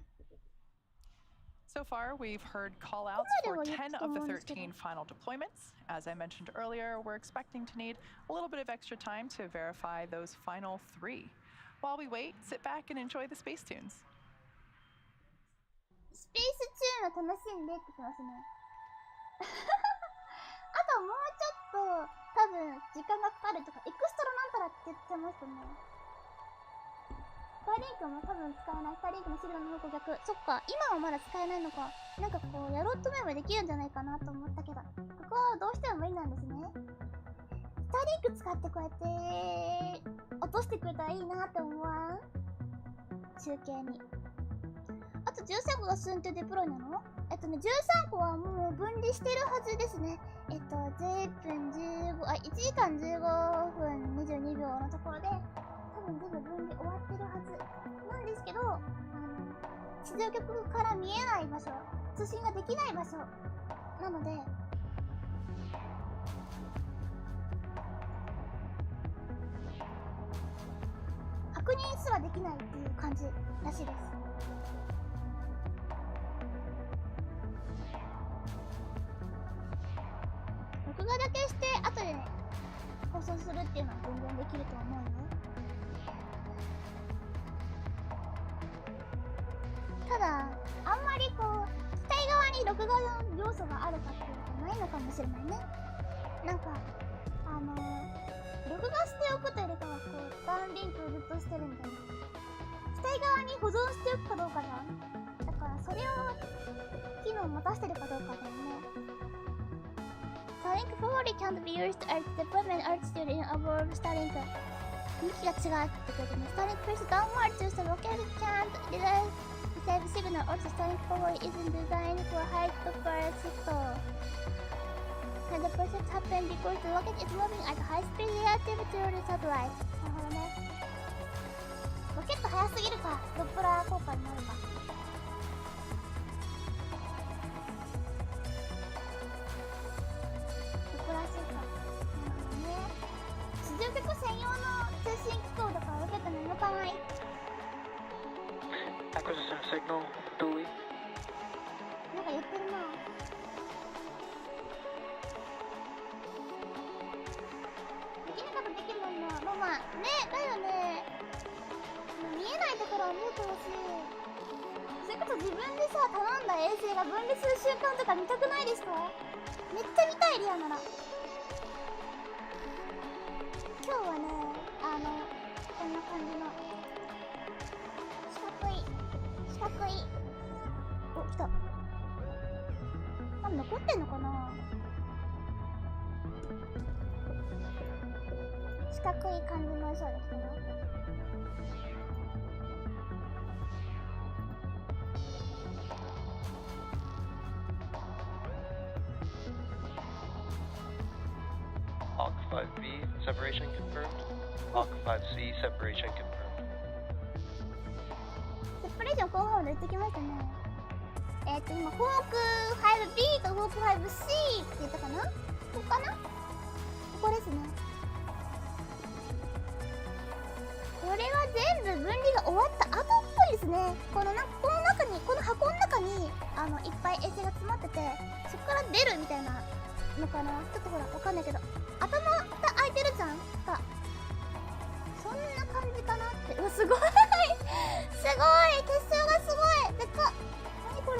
So far, we've heard call-outs for 10 of the 13 final deployments. As I mentioned earlier, we're expecting to need a little bit of extra time to verify those final 3. While we wait, sit back and enjoy the space tunes. スペースチューンを楽しんでってきますね。あともうちょっと多分時間がかかるとか、エクストラなんたらって言ってましたね。スターリンクも多分使えない。スターリンクのシグナルの方向逆。そっか、今はまだ使えないのか。なんかこう、やろうと思えばできるんじゃないかなと思ったけど、ここはどうしても無理なんですね。スターリンク使ってこうやって落としてくれたらいいなって思わん？中継に。あと13個がスンとデプロイなの？13個はもう分離してるはずですね。11分15、1時間15分22秒のところで、多分全部分離終わってるはずなんですけど、地上局から見えない場所、通信ができない場所なので、確認すらできないっていう感じらしいです。録画だけして後で放送するっていうのは全然できると思うよ。ただあんまりこう機体側に録画の要素があるかっていうのがないのかもしれないね。なんか録画しておくというよりかはこうダウンリンクをずっとしてるみたいな。機体側に保存しておくかどうかじゃん。だからそれを機能を持たせてるかどうかだよね。Starlink forwarding can't be used at deployment altitude in above Starlink. 向きが違ってくるね。Starlink pushes downward to the rocket can't receive signal. Also, Starlink forward isn't designed for high burst signal. And the process happens because the rocket is moving at high speed relative to the satellite. なるほどね。ロケット速すぎるか。ドップラー効果になるか。地上局専用の通信機構だからロケットに向かない。Acquisition signal, buoy. なんか言ってるな。できなかったできるもんな。ロマンね、だよね。見えないところを見えてほしい。それこそ自分でさ頼んだ衛星が分離する瞬間とか見たくないですか？めっちゃ見たい、リアなら。今日はね、こんな感じの四角いお、来た。残ってんのかな。四角い感じのそうですけど、Hawk 5B separation confirmed. Hawk 5C separation confirmed. セパレーションコンファームで言ってきましたね。今フォーク 5B とフォーク 5C って言ったかな。ここかな、ここですね。これは全部分離が終わった後っぽいですね。この中に、この箱の中にいっぱい衛星が詰まってて、そこから出るみたいなのかな。ちょっとほらわかんないけど、頭が開いてるじゃんか、そんな感じかなって。うわ、すごいすごい、結晶がすごいでかっ。何これ。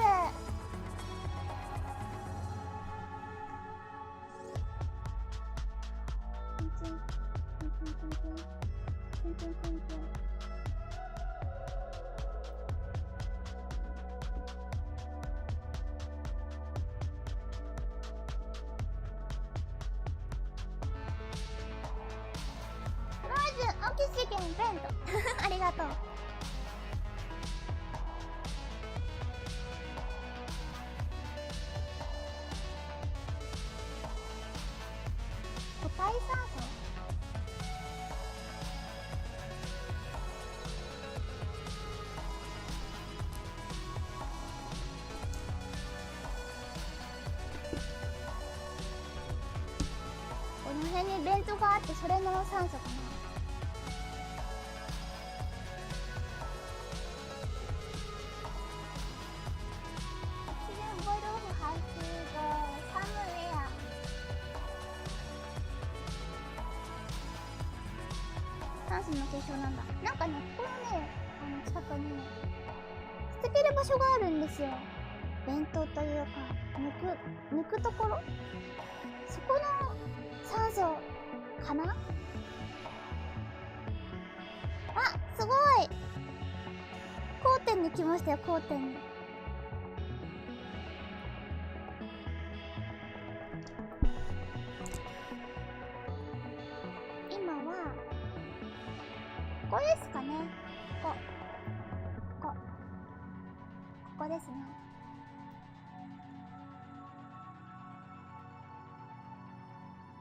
オキシゲンベントありがとう。固体酸素。この辺にベントがあって、それの酸素かな。酸素の結晶なんだ。なんかね、ここのね、近くに捨ててる場所があるんですよ。弁当というか、抜くところ、そこの酸素かな。あ、すごい、交点に来ましたよ。交点に。今はここですかね。ここですね。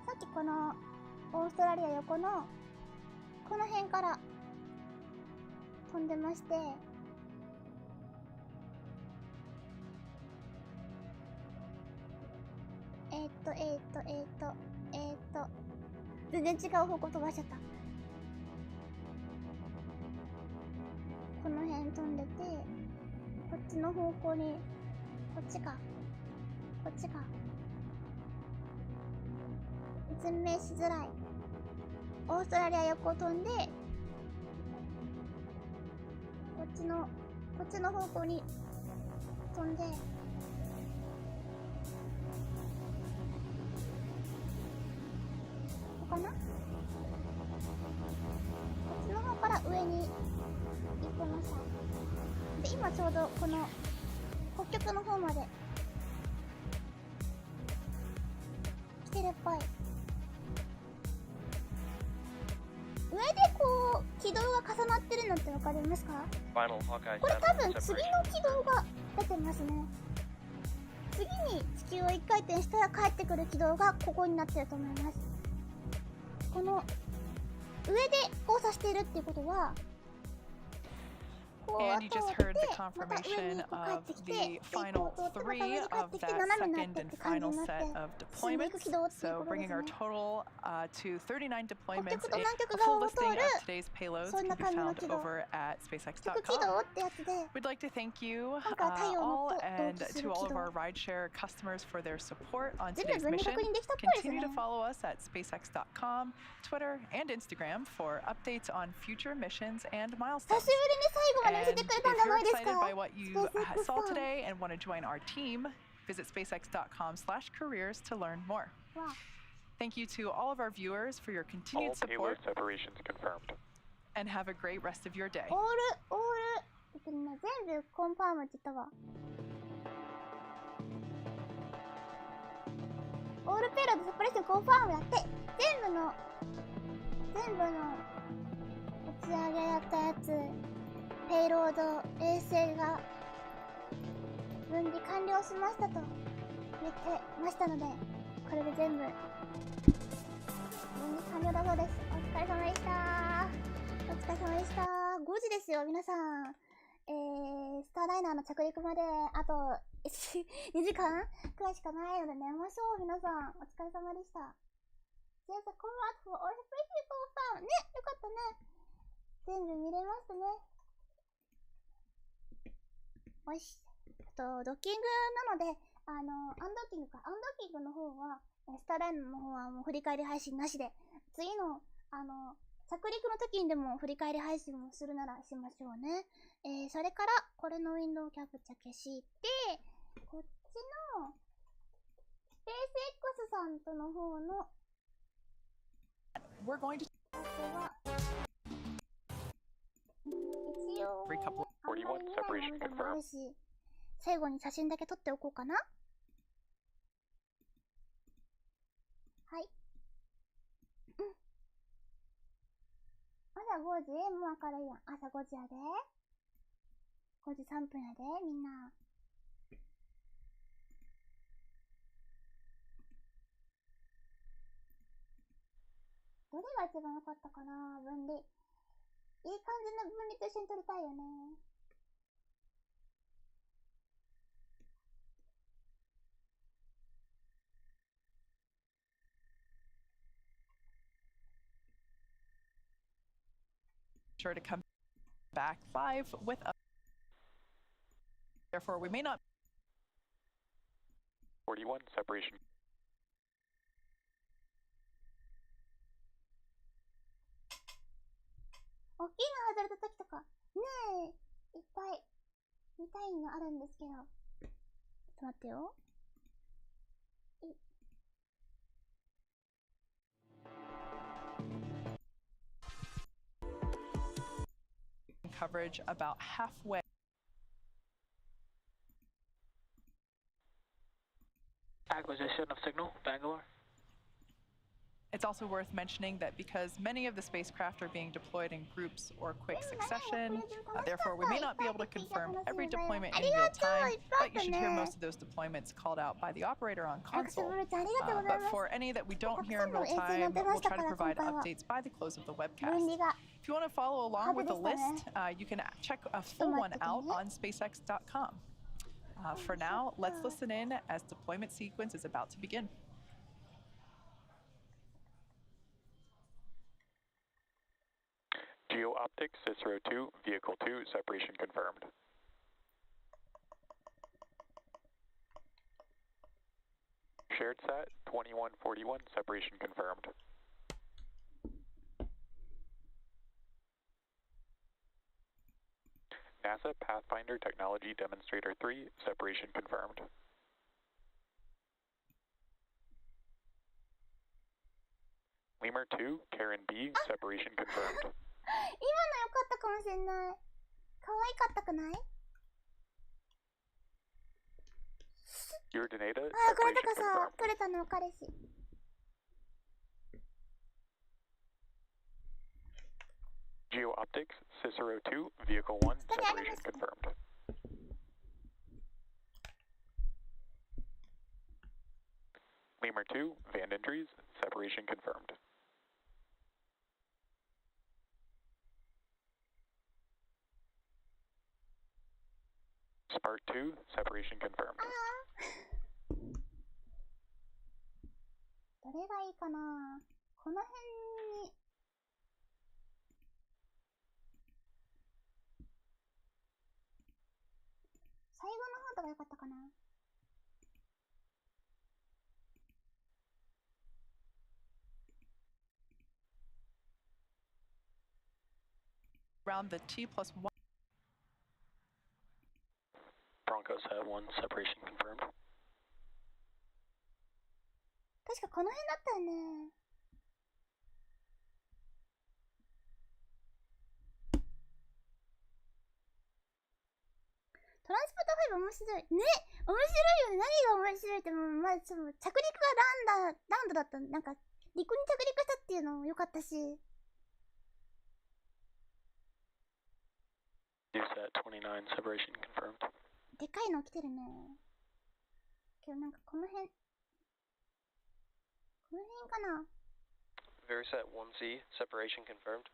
さっきこのオーストラリア横のこの辺から飛んでまして、全然違う方向飛ばしちゃった。この辺飛んでて、こっちの方向に、こっちか。説明しづらい。オーストラリア横飛んで、こっちの方向に飛んで、ここかな？こっちの方から上に行きました。で、今ちょうどこの北極の方まで来てるっぽい。上でこう軌道が重なってるのってわかりますか？これ多分次の軌道が出てますね。次に地球を1回転したら帰ってくる軌道がここになってると思います。この上で交差しているっていうことは、And you just heard the confirmation of the final 3 of that second and final set of deployments. So bringing our total to 39 deployments. A full listing of today's payloads can be found over at SpaceX.com. We'd like to thank you all and to all of our rideshare customers for their support on today's mission. Continue to follow us at SpaceX.com, Twitter, and Instagram for updates on future missions and milestones. And if you're excited by what you saw today and want to join our team, visit SpaceX.com/careers to learn more. Thank you to all of our viewers for your continued support. All payload separations confirmed. And have a great rest of your day. 全部コンファームって言ったわ。オールペイロードセパレーションコンファームやって、全部の打ち上げやったやつ、ペイロード衛星が分離完了しましたと言ってましたので、これで全部分離完了だそうです。お疲れ様でした。5時ですよ皆さん。スターライナーの着陸まであと2時間くらいしかないので寝ましょう。皆さん、お疲れ様でした。Just a congrats for all the people fan! ね、よかったね。全部見れましたね。よし。ドッキングなので、アンドッキングか。アンドッキングの方は、スターライナーの方はもう振り返り配信なしで、次の、着陸の時にでも振り返り配信もするならしましょうね。それから、これのウィンドウキャプチャ消して、こっちの、SpaceX さんとの方の、We're going to 一応、 41 separation confirmed. 最後に写真だけ撮っておこうかな。はい。朝5時？もう明るいやん。朝5時やで。5時3分やで、みんな。どれが一番良かったかな、分離。いい感じの分離と一緒に撮りたいよね。sure to come back live with us. Therefore, we may not. 41 separation. 大きいの外れた時とかねえ、いっぱい見たいのあるんですけど、ちょっと待ってよ。Coverage about halfway. Acquisition of signal, Bangalore. It's also worth mentioning that because many of the spacecraft are being deployed in groups or quick succession, therefore we may not be able to confirm every deployment in real time, but you should hear most of those deployments called out by the operator on console. But for any that we don't hear in real time, we'll try to provide updates by the close of the webcast. If you want to follow along with the list, you can check a full one out on SpaceX.com. For now, let's listen in as deployment sequence is about to begin. Geo Optics, Cicero 2, Vehicle 2, separation confirmed. Shared Sat, 2141, separation confirmed. NASA Pathfinder Technology Demonstrator 3, separation confirmed. Lemur 2, Karen B, separation confirmed. 今の良かったかもしれない。可愛かったくない？ Your Donata, あ、これ separation とかさ、 confirmed. 取れたの彼氏。Geo Optics, Cicero 2, Vehicle 1, separation confirmed. Lemur 2, Van Entries, separation confirmed. Spark 2, separation confirmed. どれがいいかな。この辺に。最後の方とか良かったかな。Around the T+1. Broncos have 1, separation confirmed. 確かこの辺だったよね。トランスポーター5面白い。ね、面白いよね。何が面白いってもう、まず、着陸がランドだった。なんか、陸に着陸したっていうのも良かったし。USAT 29, separation confirmed. でかいの来てるね。けどなんかこの辺かな。 Verisat 1C, separation confirmed.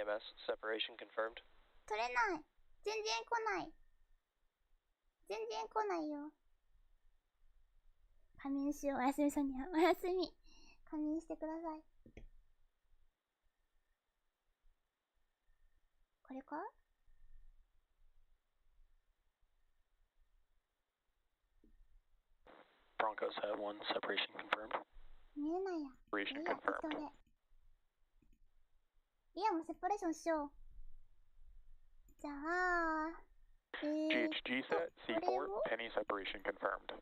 TMS, separation confirmed. 取れない。全然来ない。全然来ないよ。仮眠しよう。おやすみソニア。おやすみ。仮眠してください。これか？Broncos have 1, separation confirmed. 見えないや。Separation いいや、適当 confirmed. で。いや、もうセパレーションしよう。じゃあ、GHG set, これ C4, を penny separation confirmed.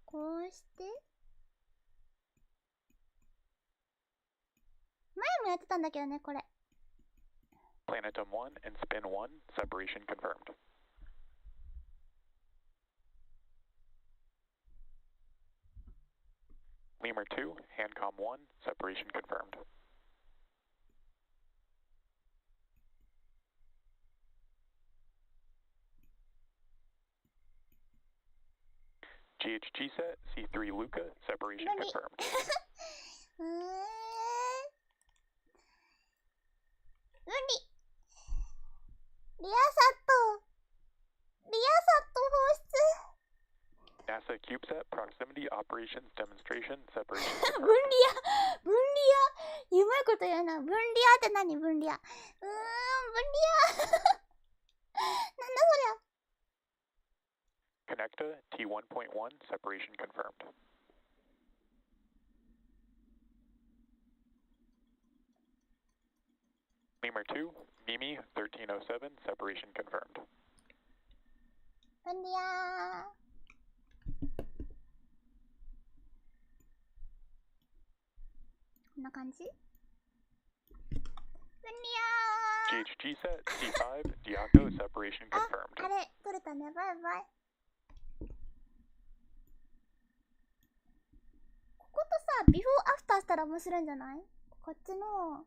こうして、前もやってたんだけどね、これ。Planetum 1 and spin 1, separation confirmed. Lemur 2, handcom 1, separation confirmed. GHG set, C3 Luca, separation confirmed. 分離。リアサット放出。NASA CubeSat proximity operations demonstration separation 分 confirmed. 離や。分離や。うまいこと言うな。分離やって何？分離や。分離や。なんだそりゃ。Connecta T1.1, separation confirmed. Lemur 2, Mimi 1307, separation confirmed. 分離や。こんな感じ？分離や。 GHG set, C5, Diaco, separation あ、 confirmed. あれ、取れたね。バイバイ。こことさ、ビフォーアフターしたら面白いんじゃない？こっちの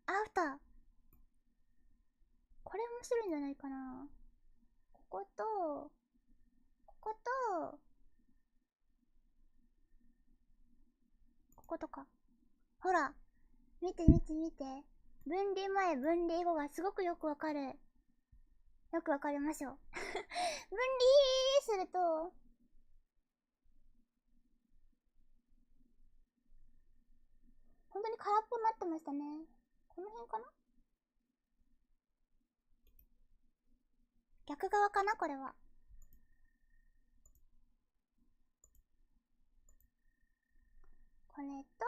アフター。これ面白いんじゃないかな。ここと、ここと、こことか。ほら、見て見て見て。分離前、分離後がすごくよくわかる。よくわかりましょう。分離すると、本当に空っぽになってましたね。この辺かな？逆側かなこれは。これと、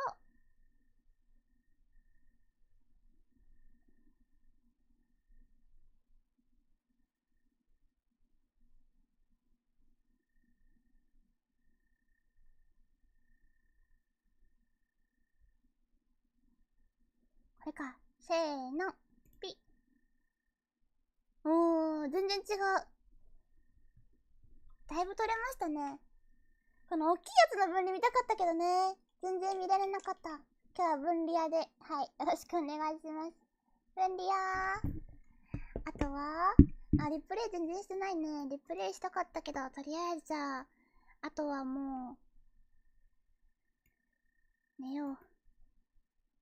これか。せーの。ピッ。おー、全然違う。だいぶ取れましたね。この大きいやつの分離見たかったけどね。全然見られなかった。今日は分離屋で、はい、よろしくお願いします。分離屋。あとは、リプレイ全然してないね。リプレイしたかったけど、とりあえずじゃあ、あとはもう、寝よう。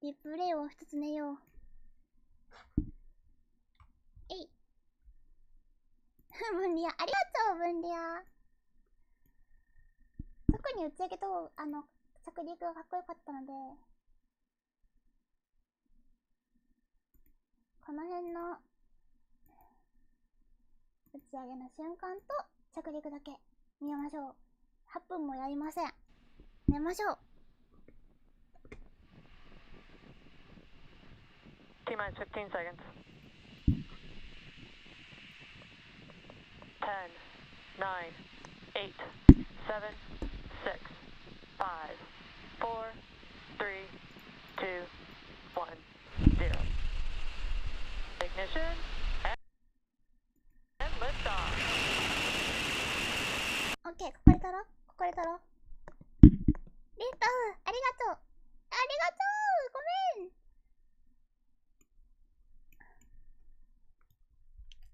リプレイを一つ寝よう。えい。分離屋、ありがとう、分離屋。特に打ち上げと、着陸がかっこよかったので、この辺の打ち上げの瞬間と着陸だけ見ましょう。8分もやりません。寝ましょう。T-minus 15 seconds. 10, 9, 8, 7, 6, 5, 4, 3, 2, 1, 0. Ignition and lift off. OK、ここで撮ろう。ここで撮ろう。リフトオフ、ありがとう。ありがとう。ごめん。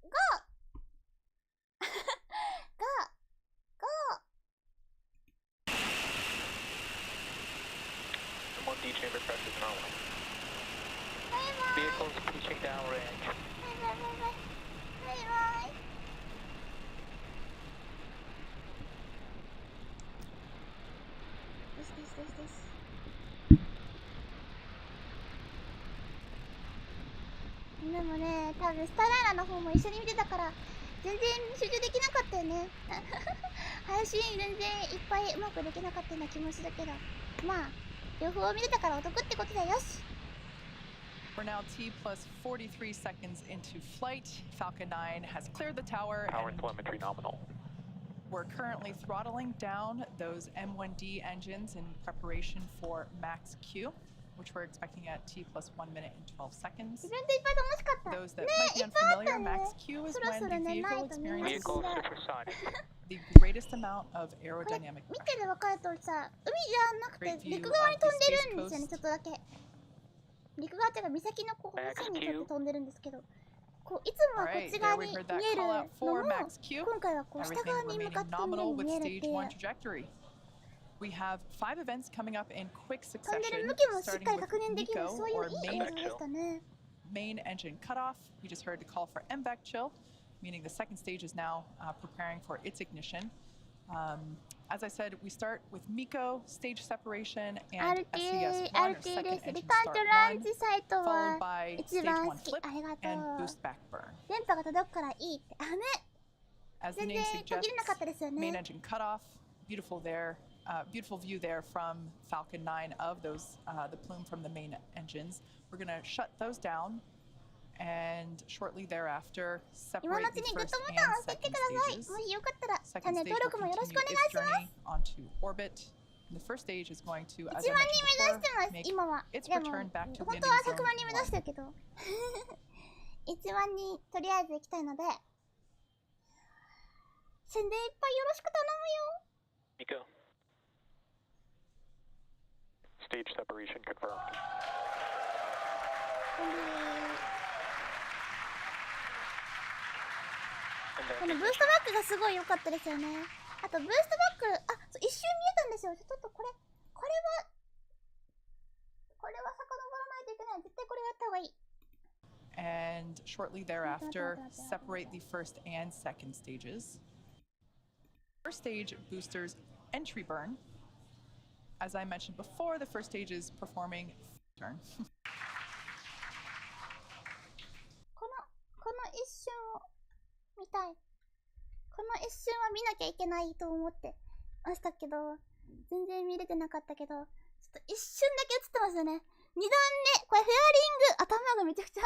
ゴー。chamber pressure is nominal. バイバイ Vehicles pitching downrange. バイバイバイバイバイバイですでもね、多分スターライナーの方も一緒に見てたから全然集中できなかったよね配信全然いっぱいうまくできなかったような気もするけど、まあ両方見れたからお得ってことだよし。 We're now T plus 43 seconds into flight. Falcon9 has cleared the tower. Power and telemetry nominal. We're currently throttling down those M1D engines in preparation for Max Q, which we're expecting at T plus 1 minute and 12 seconds. Those that might be unfamiliar, Max Q is when the vehicle experiences the greatest amount of aerodynamic pressure. 見てて分かるとおりさ、海じゃなくて陸側に飛んでるんですよね、ちょっとだけ。陸側っていうか岬のこう線に沿って飛んでるんですけど、こういつもはこっち側に見えるのも今回はこう下側に向かって見えるっていう。 We have 5 events coming up in quick 飛ん succession, でる向きもしっかり starting 確認 with できる MECO そういう or いい映像でしたね。 main engine cutoff. We just heard the call for MVAC chill, meaning the second stage is now preparing for its ignition. As I said, we start with MECO, stage separation, and SES1 or second engine start 1, followed by stage 1 flip and boost back burn. 電波が届くからいいって。あね。 As the name suggests, main engine cutoff. Beautiful there. Beautiful view there from Falcon9 of those the plume from the main engines. We're going to shut those down and shortly thereafter separate the first and second stages. Second stage will continue its journey onto orbit. And the first stage is going to, as I mentioned before, make its return back to landing zone 1. 1番にとりあえず行きたいので宣伝いっぱいよろしく頼むよ。 MECO. Stage separation confirmed. このブーストバックがすごい良かったですよね。あとブーストバック、あ、そう一瞬見えたんですよ。ちょっとこれは遡らないといけない。絶対これやった方がいい。 And shortly thereafter, separate the first and second stages. First stage boosters entry burn. As I mentioned before, the first stage is performing turn. この一瞬を見たい。この一瞬は見なきゃいけないと思ってましたけど、全然見れてなかったけど、ちょっと一瞬だけ映ってますよね。2段目、これフェアリング、頭がめちゃくちゃ、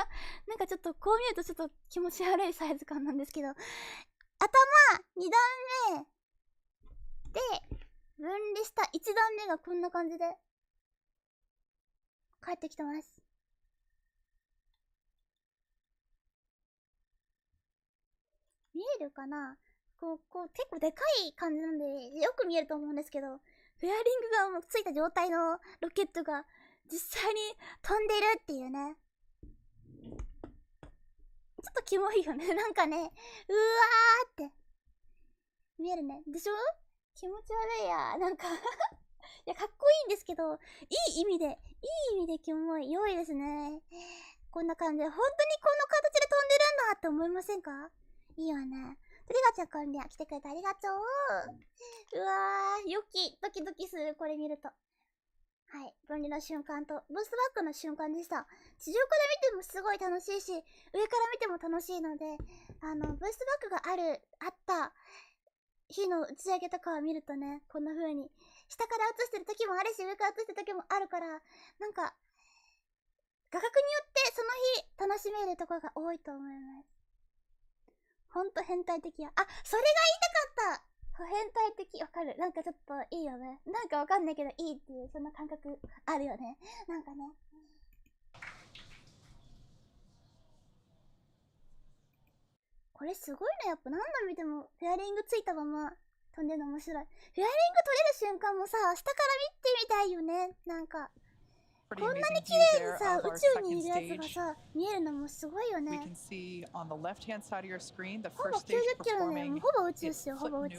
なんかちょっとこう見るとちょっと気持ち悪いサイズ感なんですけど、頭2段目で分離した1段目がこんな感じで帰ってきてます。見えるかな？こう結構でかい感じなんでよく見えると思うんですけど、フェアリングがもうついた状態のロケットが実際に飛んでるっていうね。ちょっとキモいよね。なんかね、うわーって見えるね。でしょ？気持ち悪いや。なんかいや、かっこいいんですけど、いい意味でキモい。良いですね。こんな感じで、本当にこの形で飛んでるんだって思いませんか？いいよね。トリガちゃんこんにゃ来てくれてありがとう。うわー、ドキドキする、これ見ると。はい、分離の瞬間とブーストバックの瞬間でした。地上から見てもすごい楽しいし、上から見ても楽しいので、ブーストバックがあった日の打ち上げとかを見るとね、こんな風に下から映してる時もあるし、上から映してる時もあるから、なんか画角によってその日楽しめるところが多いと思います。ほんと変態的や。あ、それが言いたかった。変態的、わかる。なんかちょっといいよね。なんかわかんないけどいいっていう、そんな感覚あるよね。なんかね。これすごいね。やっぱ何度見てもフェアリングついたまま飛んでるの面白い。フェアリング取れる瞬間もさ、下から見てみたいよね。なんか。こんなに綺麗にさ、宇宙にいるやつがさ、見えるのもすごいよね。ほぼ90キロね。ほぼ宇宙っすよ、ほぼ宇宙。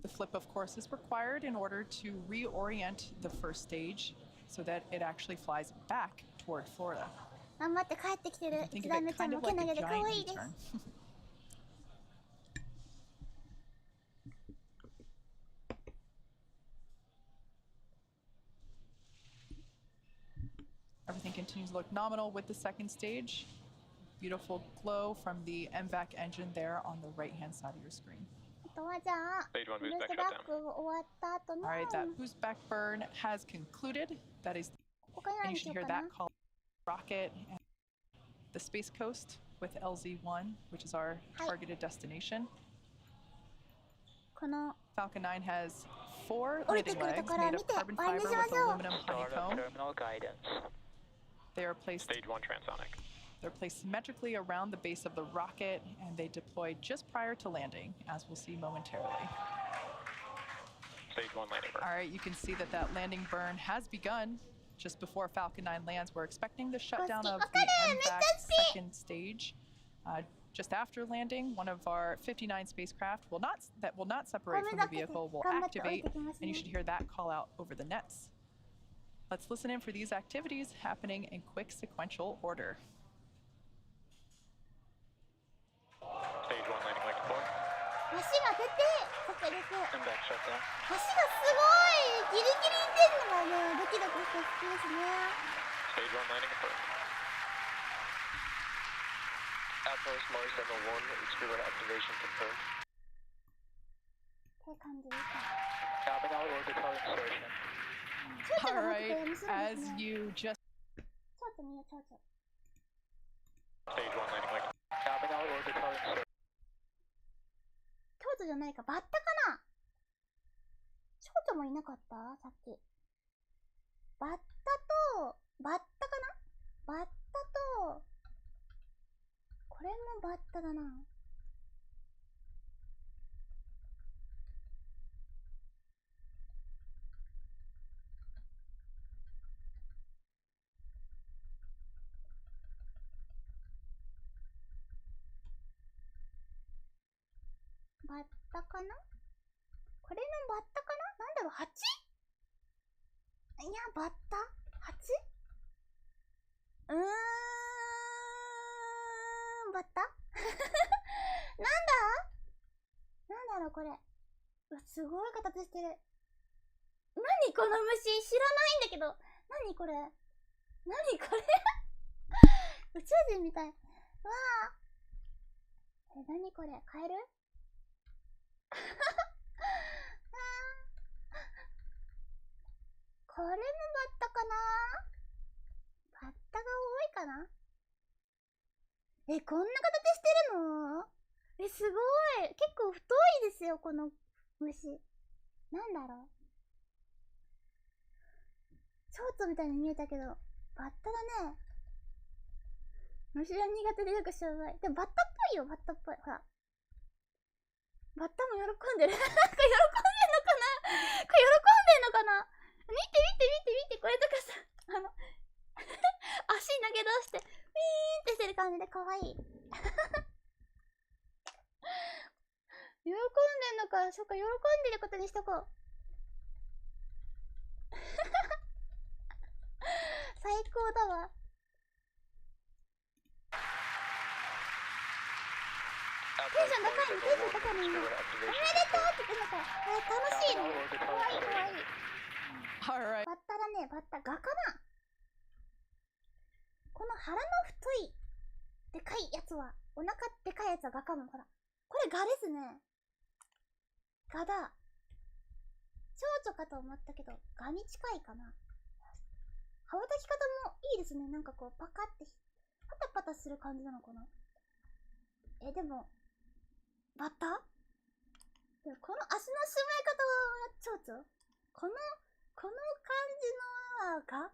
The flip, of course, is required in order to reorient the first stage so that it actually flies back toward Florida. 頑張って帰ってきてる。 Think 1 of 段 it 目ちゃん kind も of け like 投 a げで可 giant 愛いです。 U-turn. Everything continues to look nominal with the second stage. Beautiful glow from the MVAC engine there on the right-hand side of your screen. あとはじゃあ、ブーストバック終わった後の All right, that boost back burn has concluded. That is, 他に and 何 you し should よう hear かな。 that call rocket and the Space Coast with LZ-1, which is our targeted destination. この Falcon9 has 4降りて landing くると legs ころを made 見 of て carbon 終わり fiber にしま with しょう。 aluminum Startup honeycomb. terminal guidance. They are placed Stage 1 transonic. They're placed symmetrically around the base of the rocket, and they deploy just prior to landing, as we'll see momentarily. Stage 1 landing burn. All right, you can see that that landing burn has begun just before Falcon 9 lands. We're expecting the shutdown of the MVAC second stage. Just after landing, one of our 59 spacecraft will not separate from the vehicle will activate, and you should hear that call out over the nets. Let's listen in for these activities happening in quick sequential order. Stage 1 landing leg deploy. 橋が出て、ここです。 MVAC shutdown. 橋がすごいギリギリに出るのがね、ドキドキして好きですね。 Stage 1 landing confirmed. Outpost Mars Level 1, experiment activation confirmed. って感じです。 Cabin out orbital insertion. All right, as you just ちょっと見よう、ちょっと。 Stage 1 landing leg. Cabin out orbital insertion. 蝶々じゃないか、バッタかな。蝶々もいなかったさっき。バッタと、バッタかな。バッタと、これもバッタだな。バッタかな。これもバッタかな。なんだろう、ハチ。いや、バッタハチ。バッタなんだろうこれ。うわ、すごい形してる。何この虫、知らないんだけど。何これ。何これ宇宙人みたい。うわぁ。何これ、カエルこれもバッタかな。バッタが多いかな。こんな形してるの？すごい。結構太いですよ、この虫。なんだろう。蝶々みたいに見えたけど、バッタだね。虫は苦手でよくしょうがい。でもバッタっぽいよ、バッタっぽい。ほら。バッタも喜んでる。喜んでんのかな？これ喜んでんのかな？見て、これとかさ、足投げ出して、ウィーンってしてる感じで可愛い。喜んでんのか、そっか、喜んでることにしとこう。最高だわ。テンション高いの、おめでとうって言ってんのか。楽しいね。かわいいかわいい。バッタだね、バッタ。ガかな。この腹の太い、でかいやつは、お腹でかいやつはガかも。ほら。これガですね。ガだ。蝶々かと思ったけど、ガに近いかな。羽ばたき方もいいですね。なんかこう、パカって、パタパタする感じなのかな。でも、バッタ？でもこの足のしまい方は、蝶々？この感じのが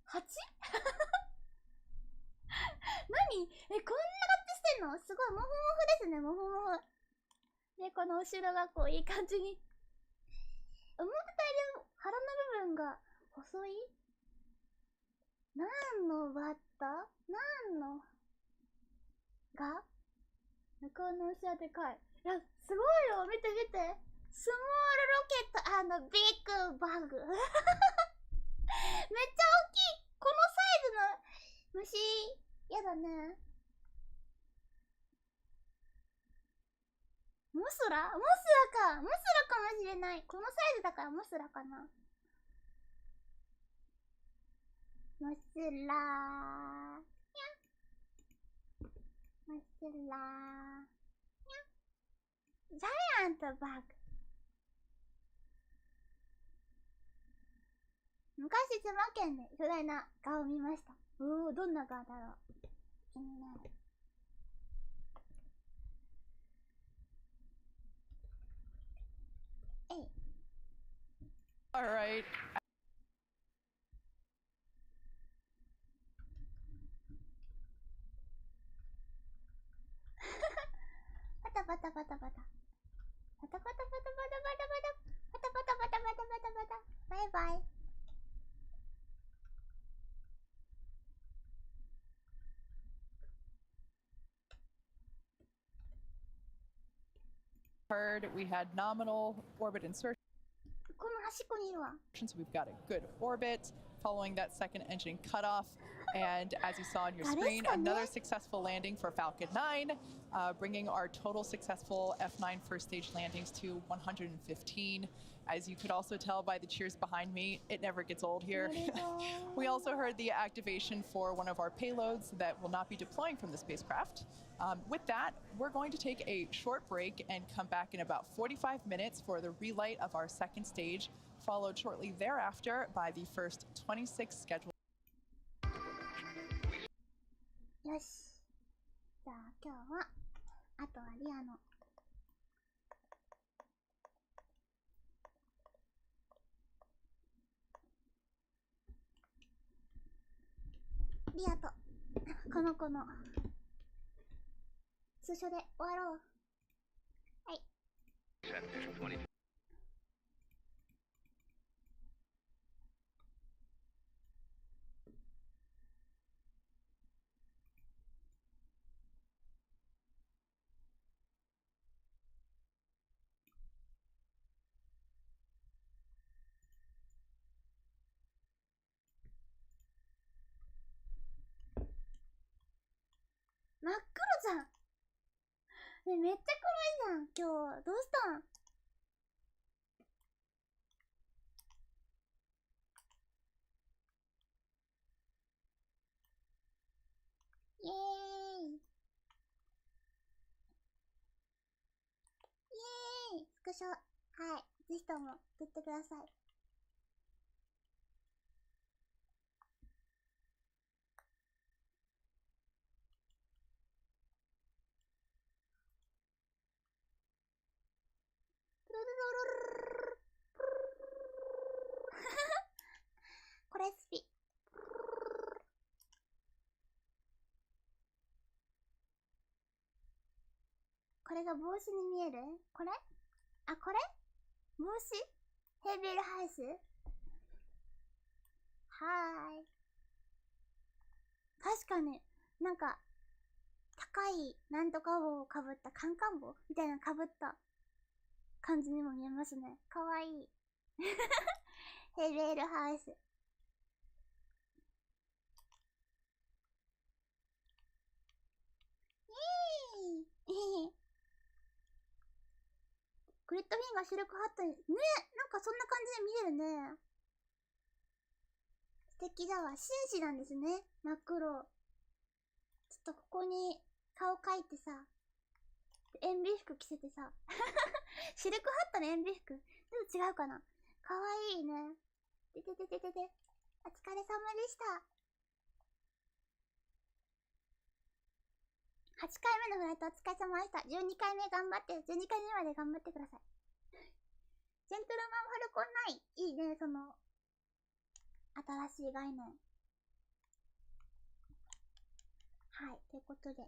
ハチ何こんな形してんの？すごい、モフモフですね、モフモフ。で、この後ろがこう、いい感じに。思ったより腹の部分が細い？何のバッタ？何のが中尾の後ろでかい。いや、すごいよ。見て見て。スモールロケットビッグバグ。めっちゃ大きい。このサイズの虫、やだね。モスラか。モスラかもしれない。このサイズだからモスラかな。モスラー。モスラー。ジャイアントバグ。昔千葉県で巨大なガを見ました。おお、どんなガだろう。気になる。えい。Alright. パタパタパタパタ。パタパタパタパタパタパタパタパタパタパタパタパタパタパタ。バイバイ。Heard we had nominal orbit insertion. この端っこにいるわ。So we've got a good orbit following that second engine cutoff. And as you saw on your screen, another successful landing for Falcon 9, bringing our total successful F9 first stage landings to 115. As you could also tell by the cheers behind me, it never gets old here. We also heard the activation for one of our payloads that will not be deploying from the spacecraft. With that, we're going to take a short break and come back in about 45 minutes for the relight of our second stage, followed shortly thereafter by the first 26 scheduled. よし。じゃあ今日は、あとはリアの。リアと、この子の、通所で終わろう。はい。真っ黒じゃん。ね、めっちゃ黒いじゃん、今日。どうしたん？イエーイ。イエーイ。スクショ。はい。ぜひとも撮ってください。これスピ。これが帽子に見える？これ？あ、これ？帽子？ヘーベルハウス？はーい。確かに、なんか、高いなんとか帽をかぶったカンカン帽みたいなのかぶった感じにも見えますね。かわいい。ヘーベルハウス。グリッドフィンがシルクハットに、ね、なんかそんな感じで見えるね。素敵だわ。紳士なんですね。真っ黒。ちょっとここに顔描いてさ、塩ビ服着せてさ、シルクハットの塩ビ服。ちょっと違うかな。かわいいね。てててててて。お疲れ様でした。8回目のフライトお疲れ様でした。12回目頑張って、12回目まで頑張ってください。ジェントルマンファルコン9。いいね、その、新しい概念。はい、ということで。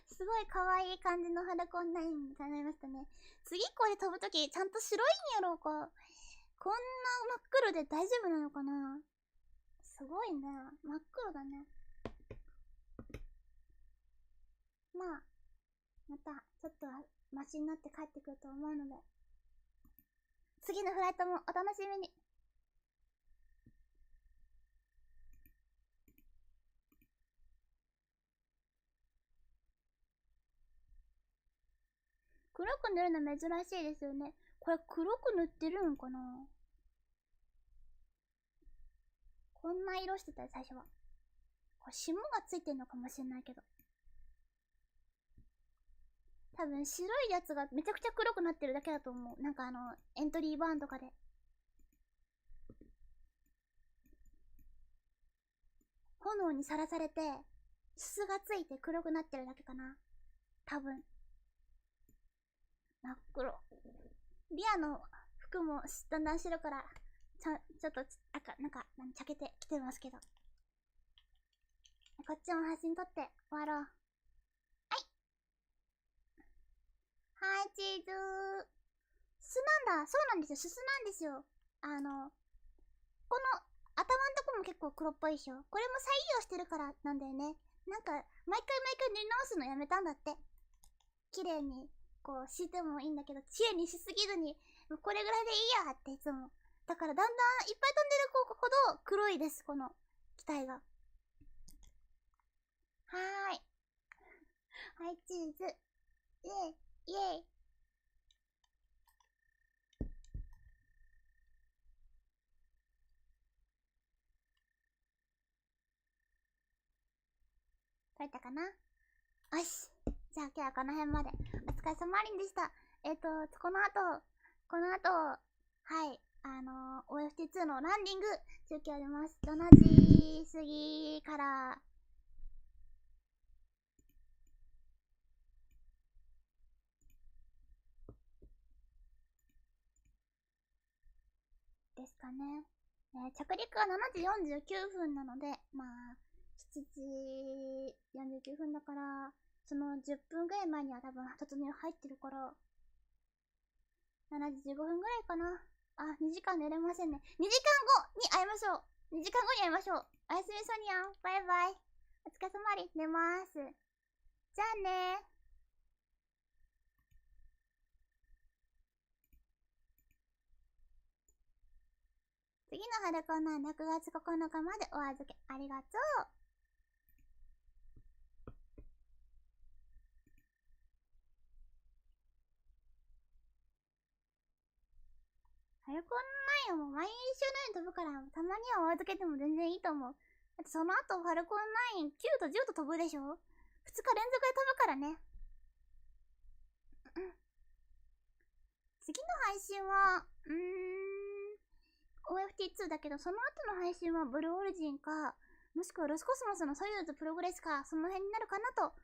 すごい可愛い感じのファルコン9になりましたね。次これ飛ぶとき、ちゃんと白いんやろうか。こんな真っ黒で大丈夫なのかな？すごいね。真っ黒だね。まあ、また、ちょっとはマシになって帰ってくると思うので、次のフライトもお楽しみに。黒く塗るの珍しいですよね。これ黒く塗ってるんかな？こんな色してたよ、最初は。これ霜がついてんのかもしれないけど。多分白いやつがめちゃくちゃ黒くなってるだけだと思う。なんかエントリーバーンとかで。炎にさらされて、すすがついて黒くなってるだけかな。多分。真っ黒。リアの服もだんだん白から、ちょっとなんか、茶けてきてますけど。こっちも写真撮って終わろう。はい、チーズー。すなんだ。そうなんですよ。すすなんですよ。この、頭のとこも結構黒っぽいでしょ。これも再利用してるからなんだよね。なんか、毎回塗り直すのやめたんだって。綺麗に、こう、してもいいんだけど、綺麗にしすぎずに、これぐらいでいいやっていつも。だからだんだんいっぱい飛んでる子ほど黒いです、この機体が。はーい。はい、チーズ。イェイ。イェイ。撮れたかな？よし。じゃあ今日はこの辺まで。お疲れ様でした。この後、はい、OFT2 のランディング中継あります。7時過ぎから、ですかね。着陸は7時49分なので、まあ、7時49分だから、その10分ぐらい前には多分突入入ってるから、7時15分ぐらいかな。あ、2時間寝れませんね。2時間後に会いましょう。2時間後に会いましょう。おやすみソニアン。バイバイ。お疲れ様です。寝ます。じゃあねー。次の春コーナー6月9日までお預けありがとう。春コーナー9も毎週のように飛ぶから、たまにはお預けても全然いいと思う。だってその後春コーナー9と10と飛ぶでしょ？ 2 日連続で飛ぶからね。次の配信は、OFT2 だけど、その後の配信はブルーオリジンか、もしくはロスコスモスのソユーズプログレスか、その辺になるかなと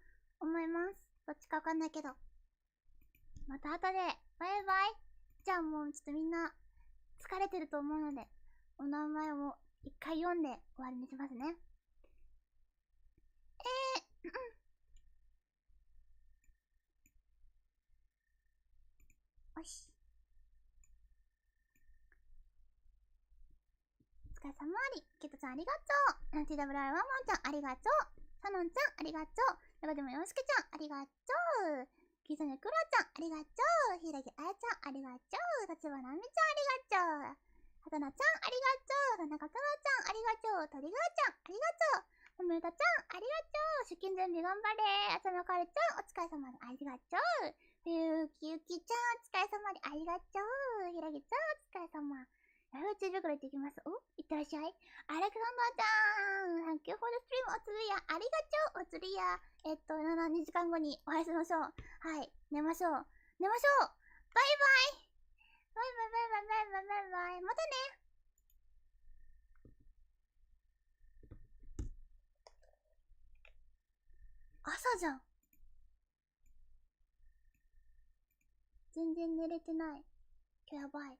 思います。どっちかわかんないけど。また後で、バイバイ。じゃあもうちょっとみんな疲れてると思うので、お名前を一回読んで終わりにしますね。よし。お疲れ様あり。ケトちゃんありがとう。TWR ワンモンちゃんありがとう。サノンちゃんありがとう。中でもよろしくちゃんありがとう。キザネクロちゃんありがとう。ひらぎあやちゃんありがとう。立花みちゃんありがとう。はたなちゃんありがとう。田中太郎ちゃんありがとう。鳥川ちゃんありがとう。もめたちゃんありがとう。出勤準備頑張れ。浅野かるちゃんお疲れ様でありがとう。ゆきゆきちゃんお疲れ様でありがとう。ひらぎちゃんお疲れ様。ヤフーチーズから行ってきます。お、いってらっしゃい。アレクサンダーちゃん Thank you for the stream おつるやありがとうおつるや2時間後にお会いしましょう。はい、寝ましょう。寝ましょう。バイバイバイバイバイバイバイバイバイバイ。またね。朝じゃん。全然寝れてない。今日やばい。